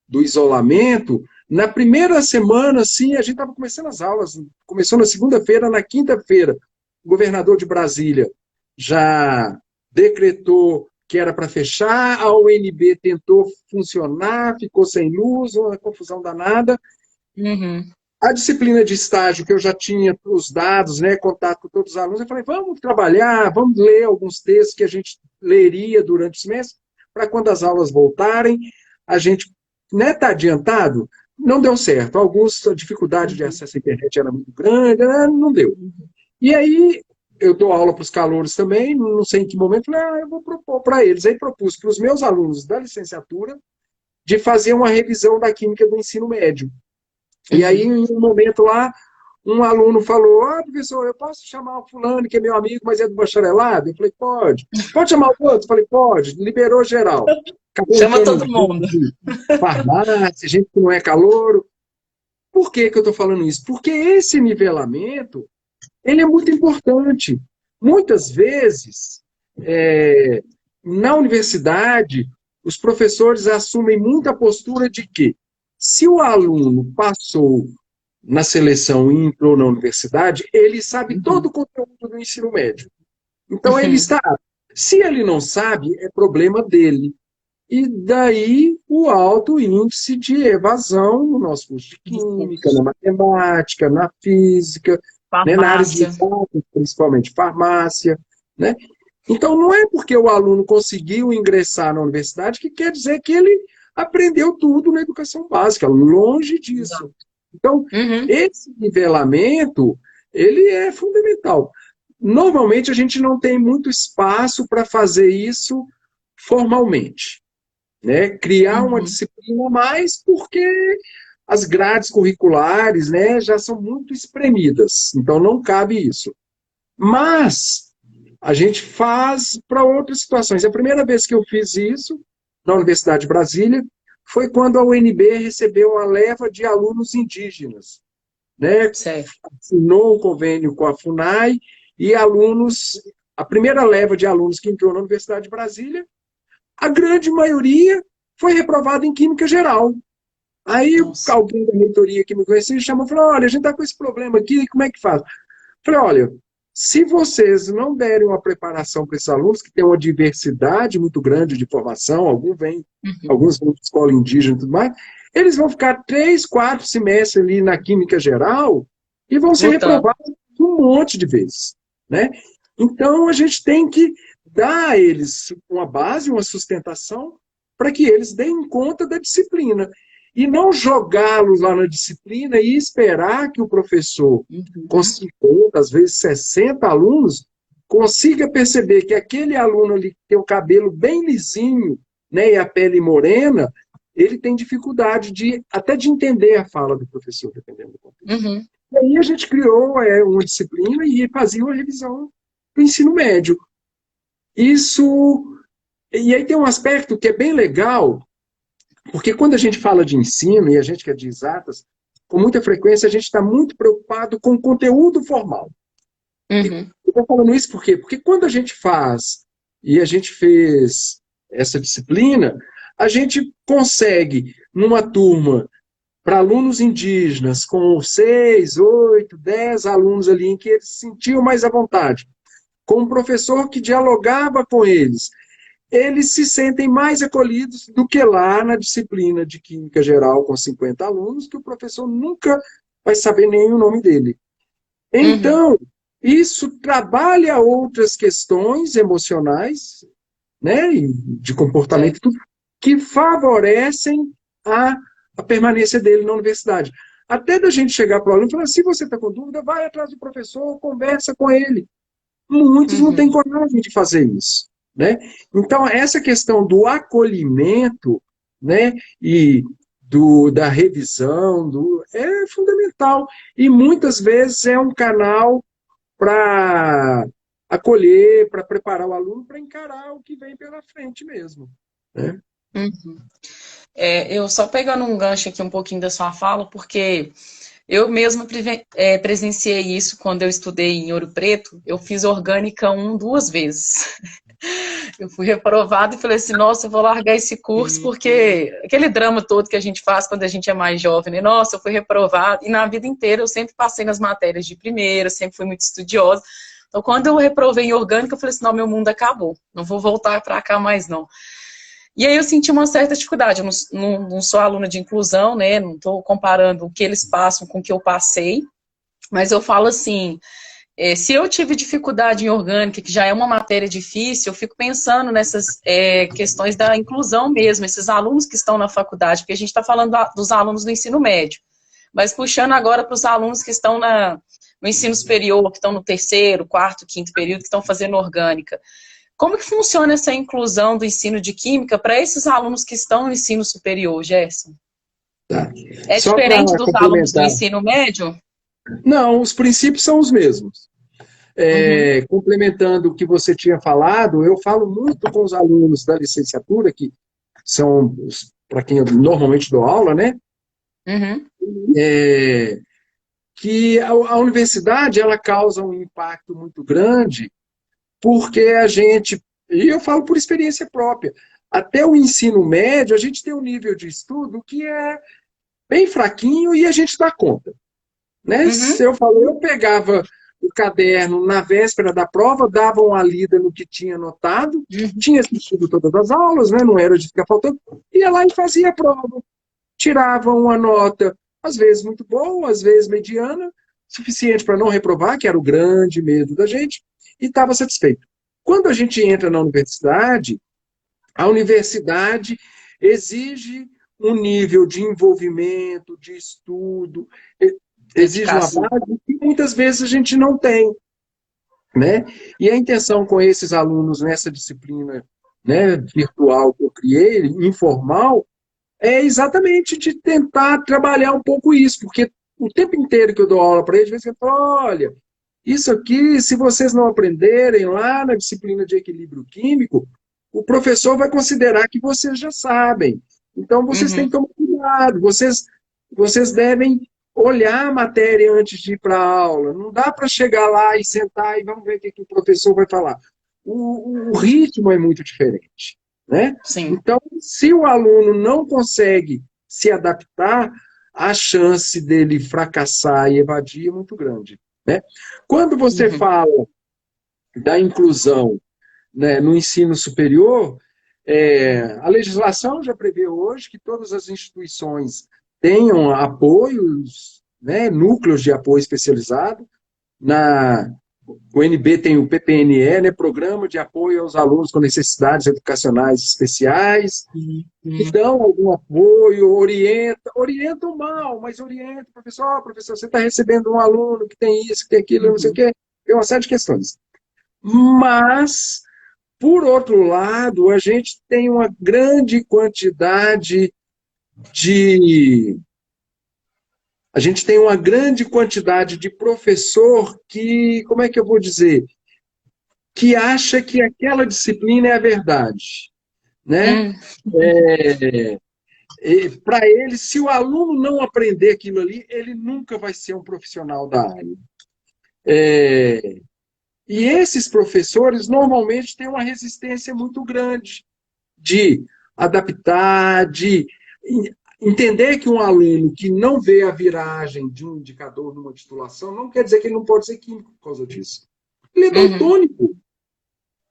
do isolamento, na primeira semana, assim, a gente estava começando as aulas, começou na segunda-feira, na quinta-feira, o governador de Brasília já decretou que era para fechar, a UNB tentou funcionar, ficou sem luz, uma confusão danada. Uhum. A disciplina de estágio, que eu já tinha os dados, né, contato com todos os alunos, eu falei, vamos trabalhar, vamos ler alguns textos que a gente leria durante o semestre, para quando as aulas voltarem, a gente, né, tá adiantado, não deu certo. Alguns, a dificuldade de acesso à internet era muito grande, né, não deu. E aí, eu dou aula para os calouros também, não sei em que momento, falei, eu vou propor para eles. Aí propus para os meus alunos da licenciatura de fazer uma revisão da química do ensino médio. E aí, em um momento lá, um aluno falou, professor, eu posso chamar o fulano, que é meu amigo, mas é do bacharelado? Eu falei, pode. Pode chamar o outro? Eu falei, pode. Liberou geral. Acabou Chama entrando todo mundo. gente de farmácia, gente que não é calouro. Por que que eu estou falando isso? Porque esse nivelamento, ele é muito importante. Muitas vezes, na universidade, os professores assumem muita postura de que, se o aluno passou na seleção e entrou na universidade, ele sabe todo o conteúdo do ensino médio. Então, ele está. Se ele não sabe, é problema dele. E daí o alto índice de evasão no nosso curso de química, na matemática, na física, né, na área de exatas, principalmente farmácia. Né? Então, não é porque o aluno conseguiu ingressar na universidade que quer dizer que ele aprendeu tudo na educação básica, longe disso. Então, esse nivelamento, ele é fundamental. Normalmente, a gente não tem muito espaço para fazer isso formalmente. Né? Criar uma disciplina mais porque as grades curriculares, né, já são muito espremidas, então não cabe isso. Mas a gente faz para outras situações. A primeira vez que eu fiz isso, na Universidade de Brasília, foi quando a UNB recebeu uma leva de alunos indígenas. Né? Assinou um convênio com a FUNAI e alunos, a primeira leva de alunos que entrou na Universidade de Brasília, a grande maioria foi reprovada em Química Geral. Aí alguém da reitoria que me conhecia chamou e falou, olha, a gente está com esse problema aqui, como é que faz? Falei, olha, se vocês não derem uma preparação para esses alunos, que tem uma diversidade muito grande de formação, alguns vêm de escola indígena e tudo mais, eles vão ficar 3, 4 semestres ali na Química Geral e vão ser reprovados um monte de vezes. Né? Então, a gente tem que dar a eles uma base, uma sustentação, para que eles deem conta da disciplina. E não jogá-los lá na disciplina e esperar que o professor, com 50, às vezes 60 alunos, consiga perceber que aquele aluno ali que tem o cabelo bem lisinho, né, e a pele morena, ele tem dificuldade até de entender a fala do professor, dependendo do conteúdo. E aí a gente criou uma disciplina e fazia uma revisão do ensino médio. E aí tem um aspecto que é bem legal, porque quando a gente fala de ensino, e a gente que é de exatas, com muita frequência a gente está muito preocupado com o conteúdo formal. Eu estou falando isso por quê? Porque quando a gente faz, e a gente fez essa disciplina, a gente consegue, numa turma, para alunos indígenas, com 6, 8, 10 alunos ali, em que eles se sentiam mais à vontade, com um professor que dialogava com eles, eles se sentem mais acolhidos do que lá na disciplina de Química Geral com 50 alunos, que o professor nunca vai saber nem o nome dele. Então, isso trabalha outras questões emocionais, né, de comportamento, tudo, que favorecem a permanência dele na universidade. Até da gente chegar para o aluno e falar, se você está com dúvida, vai atrás do professor, conversa com ele. Muitos não têm coragem de fazer isso. Né? Então, essa questão do acolhimento, né, e da revisão é fundamental. E muitas vezes é um canal para acolher, para preparar o aluno para encarar o que vem pela frente mesmo. Né? Eu só pegando um gancho aqui um pouquinho da sua fala, porque eu mesma presenciei isso quando eu estudei em Ouro Preto. Eu fiz Orgânica 1 2 vezes. Eu fui reprovada e falei assim, nossa, eu vou largar esse curso, porque aquele drama todo que a gente faz quando a gente é mais jovem, né? Nossa, eu fui reprovada. E na vida inteira eu sempre passei nas matérias de primeira, sempre fui muito estudiosa. Então, quando eu reprovei em orgânica, eu falei assim, não, meu mundo acabou. Não vou voltar para cá mais, não. E aí eu senti uma certa dificuldade. Eu não sou aluna de inclusão, né? Não estou comparando o que eles passam com o que eu passei. Mas eu falo assim, se eu tive dificuldade em orgânica, que já é uma matéria difícil, eu fico pensando nessas questões da inclusão mesmo, esses alunos que estão na faculdade, porque a gente está falando dos alunos do ensino médio, mas puxando agora para os alunos que estão no ensino superior, que estão no terceiro, quarto, quinto período, que estão fazendo orgânica. Como que funciona essa inclusão do ensino de química para esses alunos que estão no ensino superior, Gerson? Tá. É Só para diferente dos alunos do complementar. ensino médio? Não, os princípios são os mesmos. Uhum, Complementando o que você tinha falado, eu falo muito com os alunos da licenciatura, que são para quem eu normalmente dou aula, né? uhum, É, que a universidade ela causa um impacto muito grande, porque a gente, e eu falo por experiência própria, até o ensino médio a gente tem um nível de estudo que é bem fraquinho e a gente dá conta. Né? uhum, Se eu falo, eu pegava o caderno na véspera da prova, dava uma lida no que tinha anotado, uhum. tinha assistido todas as aulas, né? Não era de ficar faltando, ia lá e fazia a prova. Tirava uma nota, às vezes muito boa, às vezes mediana, suficiente para não reprovar, que era o grande medo da gente, e estava satisfeito. Quando a gente entra na universidade, a universidade exige um nível de envolvimento, de estudo, exige uma Dedicação. base que muitas vezes a gente não tem, né? E a intenção com esses alunos nessa disciplina, né, virtual que eu criei, informal, é exatamente de tentar trabalhar um pouco isso, porque o tempo inteiro que eu dou aula para eles, eu falo, olha, isso aqui, se vocês não aprenderem lá na disciplina de equilíbrio químico, o professor vai considerar que vocês já sabem. Então, vocês têm Uhum, que tomar cuidado, vocês devem olhar a matéria antes de ir para a aula. Não dá para chegar lá e sentar e vamos ver o que o professor vai falar. O ritmo é muito diferente. Né? sim. Então, se o aluno não consegue se adaptar, a chance dele fracassar e evadir é muito grande. Né? Quando você Uhum, fala da inclusão, né, no ensino superior, a legislação já prevê hoje que todas as instituições tenham apoios, né, núcleos de apoio especializado. O NB tem o PPNE, né, Programa de Apoio aos Alunos com Necessidades Educacionais Especiais, que dão algum apoio, orientam mal, mas orientam, professor, você está recebendo um aluno que tem isso, que tem aquilo, não sei o uhum. quê, tem uma série de questões. Mas, por outro lado, a gente tem uma grande quantidade de a gente tem uma grande quantidade de professor que, como é que eu vou dizer, que acha que aquela disciplina é a verdade, né? Hum, Para ele, se o aluno não aprender aquilo ali, ele nunca vai ser um profissional da área. É, e esses professores normalmente têm uma resistência muito grande de adaptar, de entender que um aluno que não vê a viragem de um indicador numa titulação não quer dizer que ele não pode ser químico por causa disso. Ele é uhum, daltônico.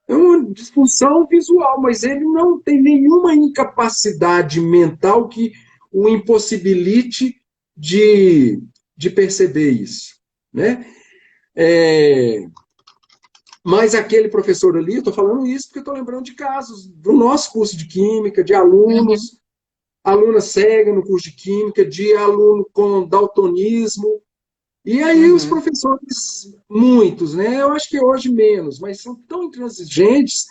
É uma disfunção visual, mas ele não tem nenhuma incapacidade mental que o impossibilite de perceber isso. Né? É, mas aquele professor ali, eu estou falando isso porque estou lembrando de casos do nosso curso de Química, de uhum, alunos, aluna cega no curso de Química, de aluno com daltonismo. E aí os uhum, professores, muitos, né? Eu acho que hoje menos, mas são tão intransigentes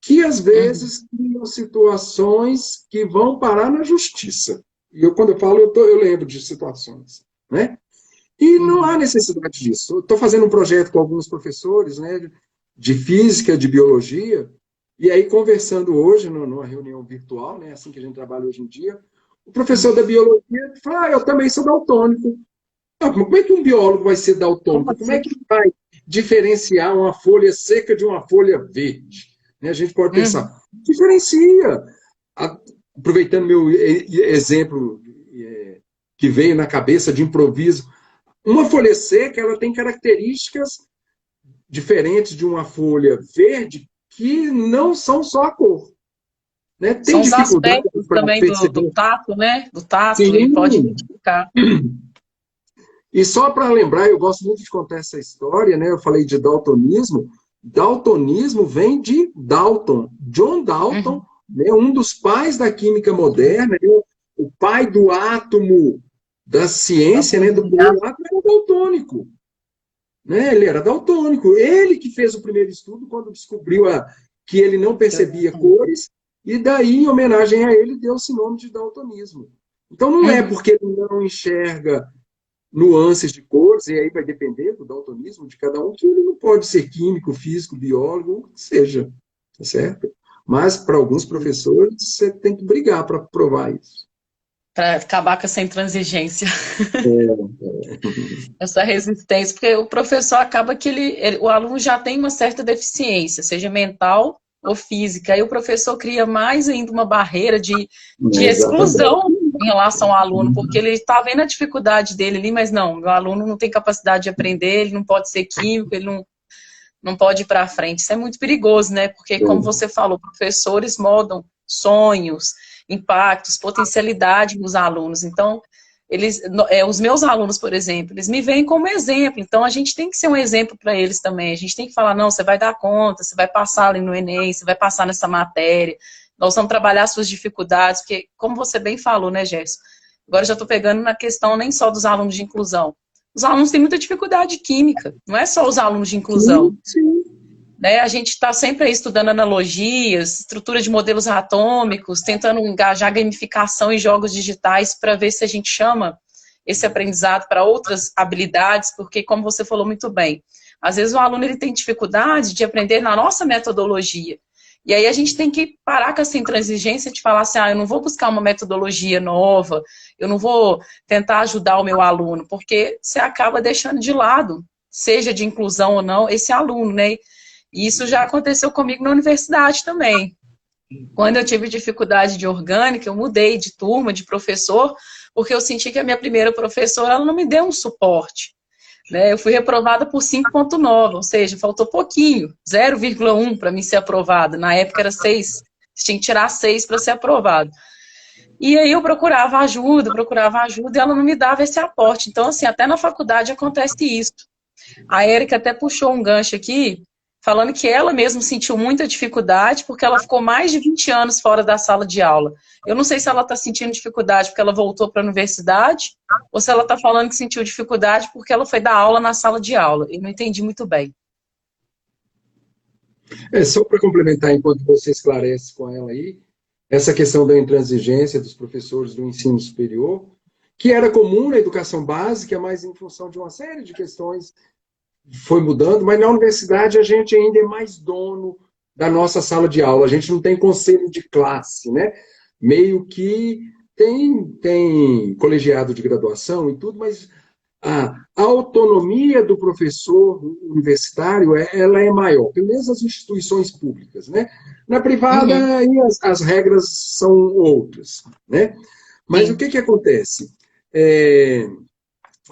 que às uhum, vezes criam situações que vão parar na justiça. E quando eu falo, eu lembro de situações. Né? E não há uhum, necessidade disso. Estou fazendo um projeto com alguns professores, né, de física, de biologia, e aí conversando hoje, numa reunião virtual, né, assim que a gente trabalha hoje em dia, o professor da biologia fala, eu também sou daltônico. Mas como é que um biólogo vai ser como daltônico? Como é assim? que ele vai diferenciar uma folha seca de uma folha verde? né? A gente pode Uhum. pensar, diferencia. Aproveitando meu exemplo que veio na cabeça de improviso, uma folha seca ela tem características diferentes de uma folha verde que não são só a cor. Né? Tem São os dificuldade aspectos para também do perceber. tato, né? Do tato, ele pode Sim. identificar. E só para lembrar, eu gosto muito de contar essa história, né? Eu falei de daltonismo. Daltonismo vem de Dalton, John Dalton, Uhum. né? Um dos pais da química moderna, né? O pai do átomo da Da ciência, né? Do polvilhar. primeiro átomo era daltônico. Né? Ele era daltônico. Ele que fez o primeiro estudo quando descobriu que ele não percebia cores, e daí, em homenagem a ele, deu-se o nome de daltonismo. Então, não é Uhum. porque ele não enxerga nuances de cores, e aí vai depender do daltonismo de cada um, que ele não pode ser químico, físico, biólogo, o que seja, tá certo? Mas, para alguns professores, você tem que brigar para provar isso. Para acabar com essa intransigência, É. essa resistência, porque o professor acaba que o aluno já tem uma certa deficiência, seja mental ou física, e o professor cria mais ainda uma barreira de Exatamente. exclusão em relação ao aluno, porque ele está vendo a dificuldade dele ali, mas não, o aluno não tem capacidade de aprender, ele não pode ser químico, ele não pode ir para frente. Isso é muito perigoso, né? Porque, como você falou, professores modam sonhos, impactos, potencialidade nos alunos. Então, os meus alunos, por exemplo, eles me veem como exemplo. Então, a gente tem que ser um exemplo para eles também. A gente tem que falar, não, você vai dar conta, você vai passar ali no Enem, você vai passar nessa matéria. Nós vamos trabalhar suas dificuldades, porque, como você bem falou, né, Gerson? Agora já estou pegando na questão nem só dos alunos de inclusão. Os alunos têm muita dificuldade química, não é só os alunos de inclusão. Sim, sim. Né? A gente está sempre aí estudando analogias, estrutura de modelos atômicos, tentando engajar gamificação e jogos digitais para ver se a gente chama esse aprendizado para outras habilidades, porque, como você falou muito bem, às vezes o aluno ele tem dificuldade de aprender na nossa metodologia. E aí a gente tem que parar com essa intransigência de falar assim, eu não vou buscar uma metodologia nova, eu não vou tentar ajudar o meu aluno, porque você acaba deixando de lado, seja de inclusão ou não, esse aluno, né? E isso já aconteceu comigo na universidade também. Quando eu tive dificuldade de orgânica, eu mudei de turma, de professor, porque eu senti que a minha primeira professora ela não me deu um suporte. Né? Eu fui reprovada por 5,9, ou seja, faltou pouquinho, 0,1 para mim ser aprovada. Na época era 6, tinha que tirar 6 para ser aprovado. E aí eu procurava ajuda, e ela não me dava esse aporte. Então, assim, até na faculdade acontece isso. A Érica até puxou um gancho aqui, falando que ela mesma sentiu muita dificuldade porque ela ficou mais de 20 anos fora da sala de aula. Eu não sei se ela está sentindo dificuldade porque ela voltou para a universidade ou se ela está falando que sentiu dificuldade porque ela foi dar aula na sala de aula. Eu não entendi muito bem. Só para complementar, enquanto você esclarece com ela aí, essa questão da intransigência dos professores do ensino superior, que era comum na educação básica, mas em função de uma série de questões foi mudando, mas na universidade a gente ainda é mais dono da nossa sala de aula, a gente não tem conselho de classe, né? Meio que tem colegiado de graduação e tudo, mas a autonomia do professor universitário ela é maior, pelo menos as instituições públicas, né? Na privada, Uhum, aí as regras são outras, né? Mas o sim. que acontece? É,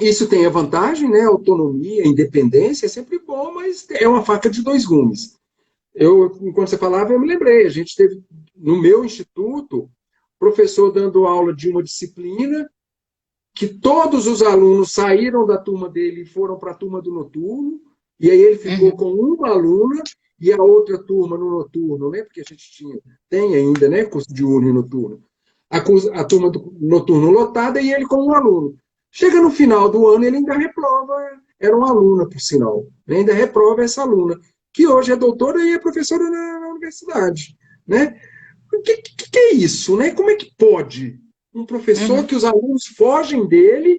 isso tem a vantagem, né? Autonomia, independência é sempre bom, mas é uma faca de dois gumes. Enquanto você falava, eu me lembrei, a gente teve no meu instituto professor dando aula de uma disciplina que todos os alunos saíram da turma dele e foram para a turma do noturno, e aí ele ficou Uhum, com uma aluna e a outra turma no noturno, né? Porque a gente tem ainda, né? Curso diurno e noturno. A turma do noturno lotada e ele com um aluno. Chega no final do ano, ele ainda reprova, era uma aluna, por sinal, ele ainda reprova essa aluna, que hoje é doutora e é professora na universidade, né? O que é isso, né? Como é que pode um professor uhum. que os alunos fogem dele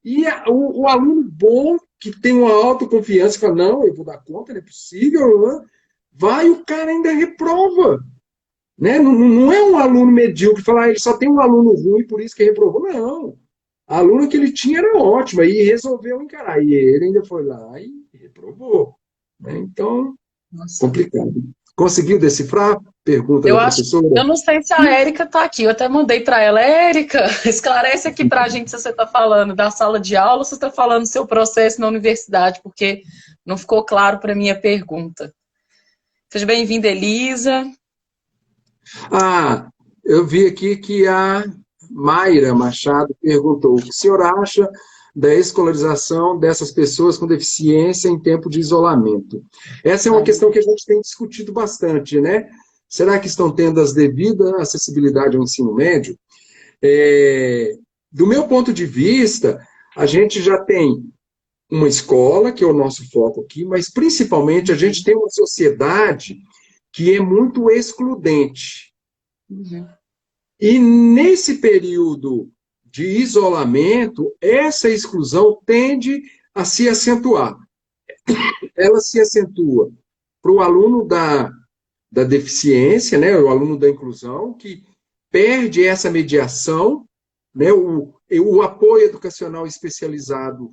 e o aluno bom, que tem uma autoconfiança, fala, não, eu vou dar conta, não é possível, né? Vai, o cara ainda reprova. Né? Não é um aluno medíocre, falar, ele só tem um aluno ruim, por isso que reprovou. Não. A aluna que ele tinha era ótima e resolveu encarar. E ele ainda foi lá e reprovou. Né? Então, Nossa. complicado. Conseguiu decifrar? Pergunta Eu da acho, professora. eu não sei se a Érica está aqui. Eu até mandei para ela, Érica, esclarece aqui para a gente se você está falando da sala de aula ou se você está falando do seu processo na universidade, porque não ficou claro para minha pergunta. Seja bem-vinda, Elisa. Ah, eu vi aqui que a Mayra Machado perguntou: o que o senhor acha da escolarização dessas pessoas com deficiência em tempo de isolamento? Essa é uma questão que a gente tem discutido bastante, né? Será que estão tendo as devidas acessibilidade ao ensino médio? Do meu ponto de vista, a gente já tem uma escola, que é o nosso foco aqui, mas principalmente a gente tem uma sociedade que é muito excludente. Uhum. E nesse período de isolamento, essa exclusão tende a se acentuar. Ela se acentua para o aluno da deficiência, né, o aluno da inclusão, que perde essa mediação, né, o apoio educacional especializado,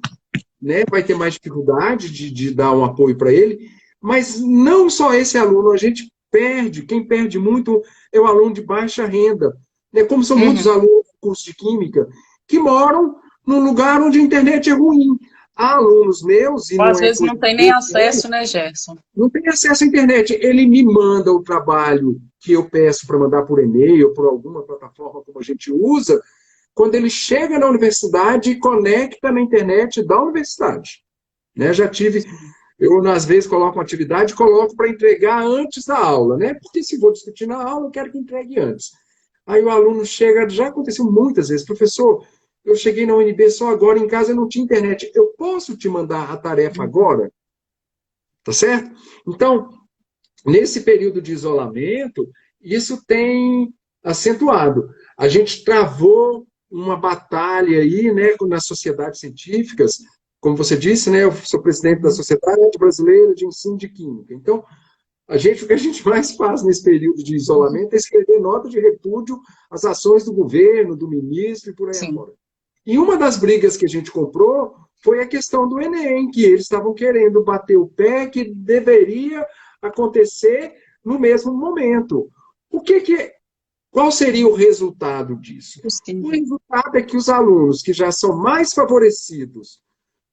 né, vai ter mais dificuldade de dar um apoio para ele, mas não só esse aluno, a gente perde, quem perde muito é o aluno de baixa renda, né, como são muitos Uhum. alunos do curso de Química que moram num lugar onde a internet é ruim. Há alunos meus, e Ou não às é vezes coisa não tem nem desse ano, acesso, né, Gerson? não tem acesso à internet. Ele me manda o trabalho que eu peço para mandar por e-mail, por alguma plataforma como a gente usa, quando ele chega na universidade e conecta na internet da universidade. Né? Já tive, eu às vezes coloco uma atividade, coloco para entregar antes da aula, né? Porque se vou discutir na aula, eu quero que entregue antes. Aí o aluno chega, já aconteceu muitas vezes, professor, eu cheguei na UNB só agora, em casa eu não tinha internet, eu posso te mandar a tarefa agora? Tá certo? Então, nesse período de isolamento, isso tem acentuado. A gente travou uma batalha aí, né, nas sociedades científicas, como você disse, né, eu sou presidente da Sociedade Brasileira de Ensino de Química. Então, o que a gente mais faz nesse período de isolamento é escrever nota de repúdio às ações do governo, do ministro e por aí Sim. afora. E uma das brigas que a gente comprou foi a questão do Enem, que eles estavam querendo bater o pé que deveria acontecer no mesmo momento. O que que qual seria o resultado disso? O Possível. resultado é que os alunos que já são mais favorecidos,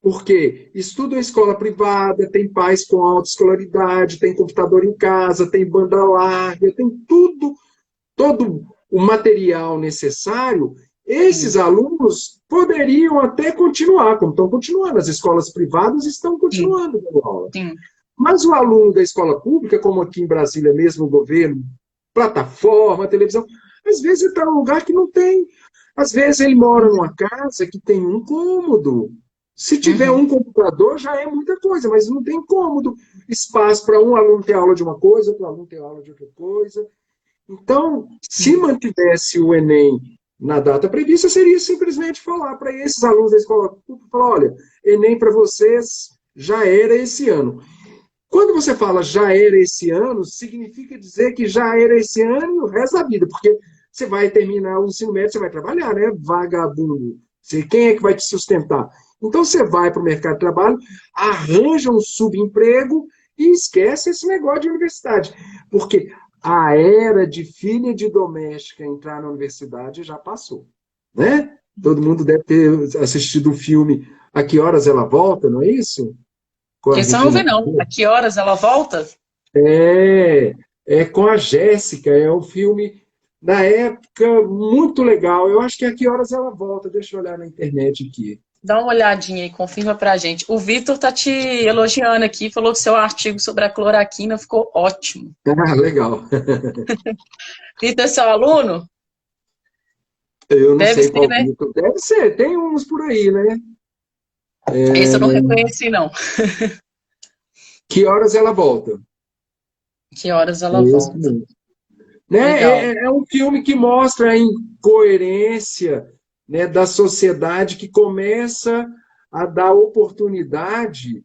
porque estudam em escola privada, tem pais com alta escolaridade, tem computador em casa, tem banda larga, tem tudo, todo o material necessário, esses Sim. alunos poderiam até continuar, como estão continuando, as escolas privadas estão Sim. continuando dando aula. Sim. Mas o aluno da escola pública, como aqui em Brasília mesmo, o governo, plataforma, televisão, às vezes ele está num lugar que não tem. Às vezes ele mora numa casa que tem um cômodo. Se tiver Uhum. um computador, já é muita coisa, mas não tem cômodo. Espaço para um aluno ter aula de uma coisa, outro aluno ter aula de outra coisa. Então, se Sim. mantivesse o Enem na data prevista, seria simplesmente falar para esses alunos da escola pública, falar, olha, Enem para vocês já era esse ano. Quando você fala já era esse ano, significa dizer que já era esse ano e o resto da vida, porque você vai terminar o ensino médio, você vai trabalhar, né? Vagabundo. Quem é que vai te sustentar? Então você vai para o mercado de trabalho, arranja um subemprego e esquece esse negócio de universidade. Porque a era de filha de doméstica entrar na universidade já passou. Né? Todo mundo deve ter assistido o filme A Que Horas Ela Volta, não é isso? Com a Isso eu não vi, Regina não. A que horas ela volta? é, é com a Jéssica, é um filme na época muito legal. Eu acho que a que horas ela volta? Deixa eu olhar na internet aqui. Dá uma olhadinha aí, confirma pra gente. O Vitor tá te elogiando aqui, falou que seu artigo sobre a cloroquina ficou ótimo. Ah, legal. Vitor é seu aluno? Eu não Deve sei ser, qual né? Vitor. Deve ser, tem uns por aí, né? Esse eu não reconheci, não. Que horas ela volta? Que horas É ela esse volta? mesmo. Né? Legal. É um filme que mostra a incoerência, né, da sociedade que começa a dar oportunidade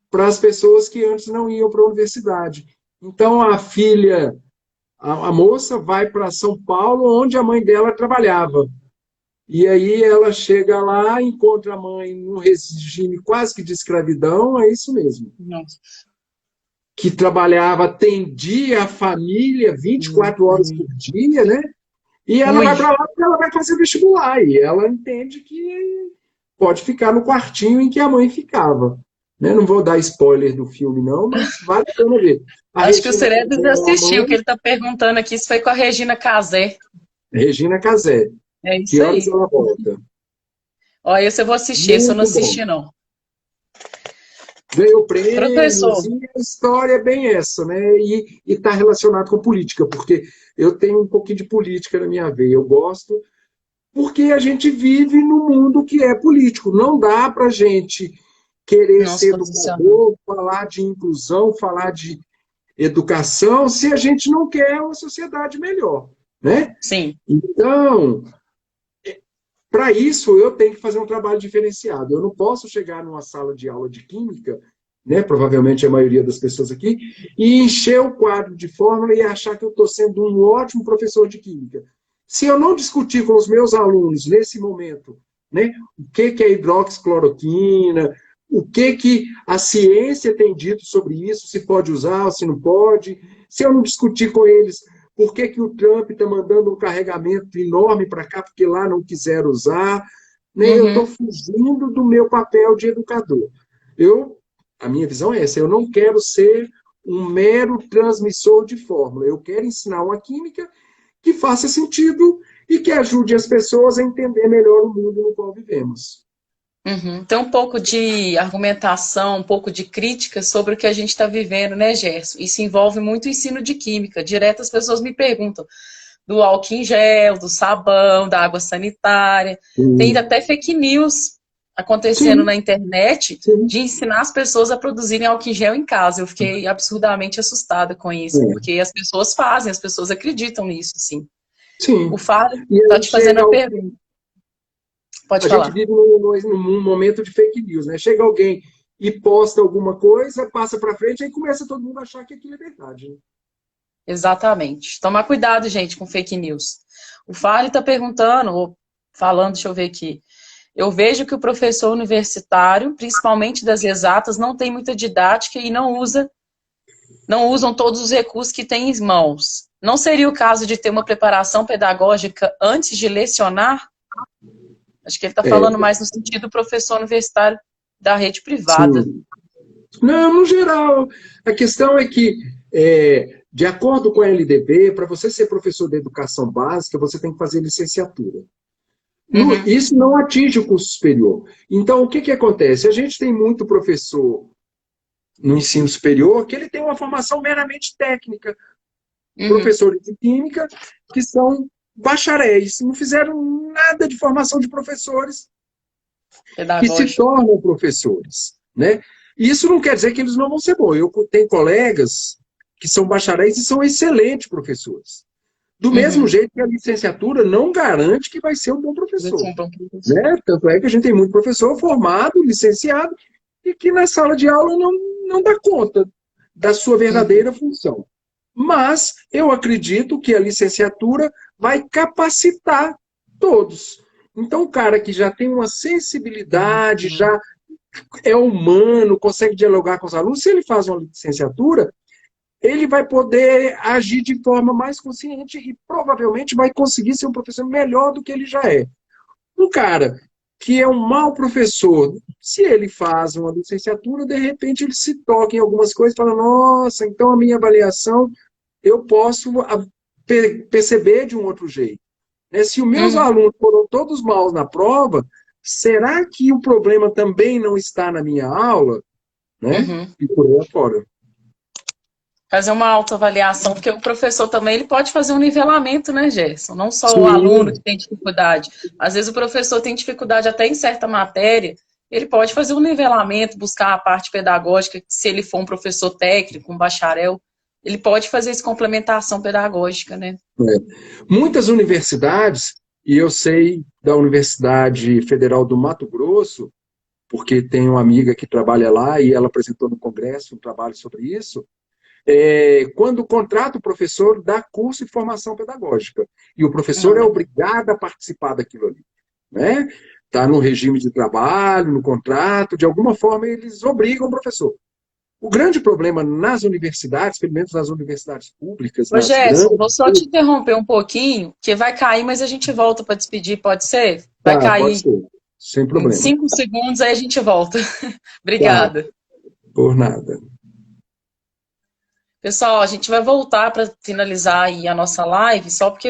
para as pessoas que antes não iam para a universidade. Então, a filha, a moça vai para São Paulo, onde a mãe dela trabalhava. E aí ela chega lá, encontra a mãe num regime quase que de escravidão, é isso mesmo. Nossa. que trabalhava, atendia a família 24 horas por dia, né? E ela Ui. vai para lá porque ela vai fazer vestibular. E ela entende que pode ficar no quartinho em que a mãe ficava. Né? Não vou dar spoiler do filme, não, mas vale a pena ver. A Acho que o Regina Cerebros Casé é a assistiu, que mãe, ele tá perguntando aqui se foi com a Regina Casé. Regina Casé. É Que isso horas aí. ela volta? Ó, esse eu vou assistir, esse eu não Muito bom. assisti, não. Ganhou prêmios, Professor, e a história é bem essa, né? E está relacionado com política, porque eu tenho um pouquinho de política na minha veia. Eu gosto, porque a gente vive num mundo que é político. Não dá para a gente querer não se ser posiciona. educador, falar de inclusão, falar de educação, se a gente não quer uma sociedade melhor, né? Sim. Então, para isso, eu tenho que fazer um trabalho diferenciado. Eu não posso chegar numa sala de aula de química, né, provavelmente a maioria das pessoas aqui, e encher o quadro de fórmula e achar que eu estou sendo um ótimo professor de química. Se eu não discutir com os meus alunos nesse momento, né, o que é hidroxicloroquina, o que a ciência tem dito sobre isso, se pode usar, se não pode, se eu não discutir com eles por que o Trump está mandando um carregamento enorme para cá, porque lá não quiseram usar, né, eu estou Uhum. fugindo do meu papel de educador. A minha visão é essa, eu não quero ser um mero transmissor de fórmula, eu quero ensinar uma química que faça sentido e que ajude as pessoas a entender melhor o mundo no qual vivemos. Uhum. Tem um pouco de argumentação, um pouco de crítica sobre o que a gente está vivendo, né, Gerson? Isso envolve muito o ensino de química. Direto as pessoas me perguntam do álcool em gel, do sabão, da água sanitária. Tem Sim, até fake news acontecendo na sim, internet sim. de ensinar as pessoas a produzirem álcool em gel em casa. Eu fiquei absurdamente assustada com isso, É, porque as pessoas fazem, as pessoas acreditam nisso, sim. O sim. Fábio E está aí te fazendo chega a pergunta. Pode a gente falar. vive num momento de fake news, né? Chega alguém e posta alguma coisa, passa para frente, aí começa todo mundo a achar que aquilo é verdade. Né? Exatamente. Tomar cuidado, gente, com fake news. O Fábio está perguntando, ou falando, deixa eu ver aqui. Eu vejo que o professor universitário, principalmente das exatas, não tem muita didática e não usam todos os recursos que tem em mãos. Não seria o caso de ter uma preparação pedagógica antes de lecionar? Acho que ele está falando É, mais no sentido do professor universitário da rede privada. sim. Não, no geral, a questão é que, de acordo com a LDB, para você ser professor de educação básica, você tem que fazer licenciatura. Uhum, Isso não atinge o curso superior. Então, o que acontece? A gente tem muito professor no ensino superior que ele tem uma formação meramente técnica, uhum, professores de química que são bacharéis, não fizeram nada de formação de professores que se pedagógico. tornam professores, né? Isso não quer dizer que eles não vão ser bons. Eu tenho colegas que são bacharéis e são excelentes professores. Do mesmo Uhum. jeito que a licenciatura não garante que vai ser um bom Vai ser professor. um bom professor. Né? Tanto é que a gente tem muito professor formado, licenciado, e que na sala de aula não dá conta da sua Uhum. verdadeira função. Mas eu acredito que a licenciatura vai capacitar todos. Então, o cara que já tem uma sensibilidade, já é humano, consegue dialogar com os alunos, se ele faz uma licenciatura, ele vai poder agir de forma mais consciente e provavelmente vai conseguir ser um professor melhor do que ele já é. Um cara que é um mau professor, se ele faz uma licenciatura, de repente ele se toca em algumas coisas e fala, nossa, então a minha avaliação eu posso perceber de um outro jeito. Né? Se os meus Uhum. alunos foram todos maus na prova, será que o problema também não está na minha aula? Né? Uhum. E por aí afora. Fazer uma autoavaliação, porque o professor também ele pode fazer um nivelamento, né, Gerson? Não só o aluno que Sim, tem dificuldade. Às vezes o professor tem dificuldade até em certa matéria, ele pode fazer um nivelamento, buscar a parte pedagógica, se ele for um professor técnico, um bacharel, ele pode fazer essa complementação pedagógica, né? muitas universidades, e eu sei da Universidade Federal do Mato Grosso, porque tem uma amiga que trabalha lá e ela apresentou no Congresso um trabalho sobre isso, quando contrata o professor, dá curso de formação pedagógica. E o professor é Legal. obrigado a participar daquilo ali. Né? Está no regime de trabalho, no contrato, de alguma forma eles obrigam o professor. O grande problema nas universidades, pelo menos nas universidades públicas, Ô, nas Gerson, vou grandes, só te interromper um pouquinho, que vai cair, mas a gente volta para despedir, pode ser? Vai tá, pode cair ser, sem em problema. 5 segundos, aí a gente volta. Tá, Obrigada. por nada. Pessoal, a gente vai voltar para finalizar aí a nossa live, só porque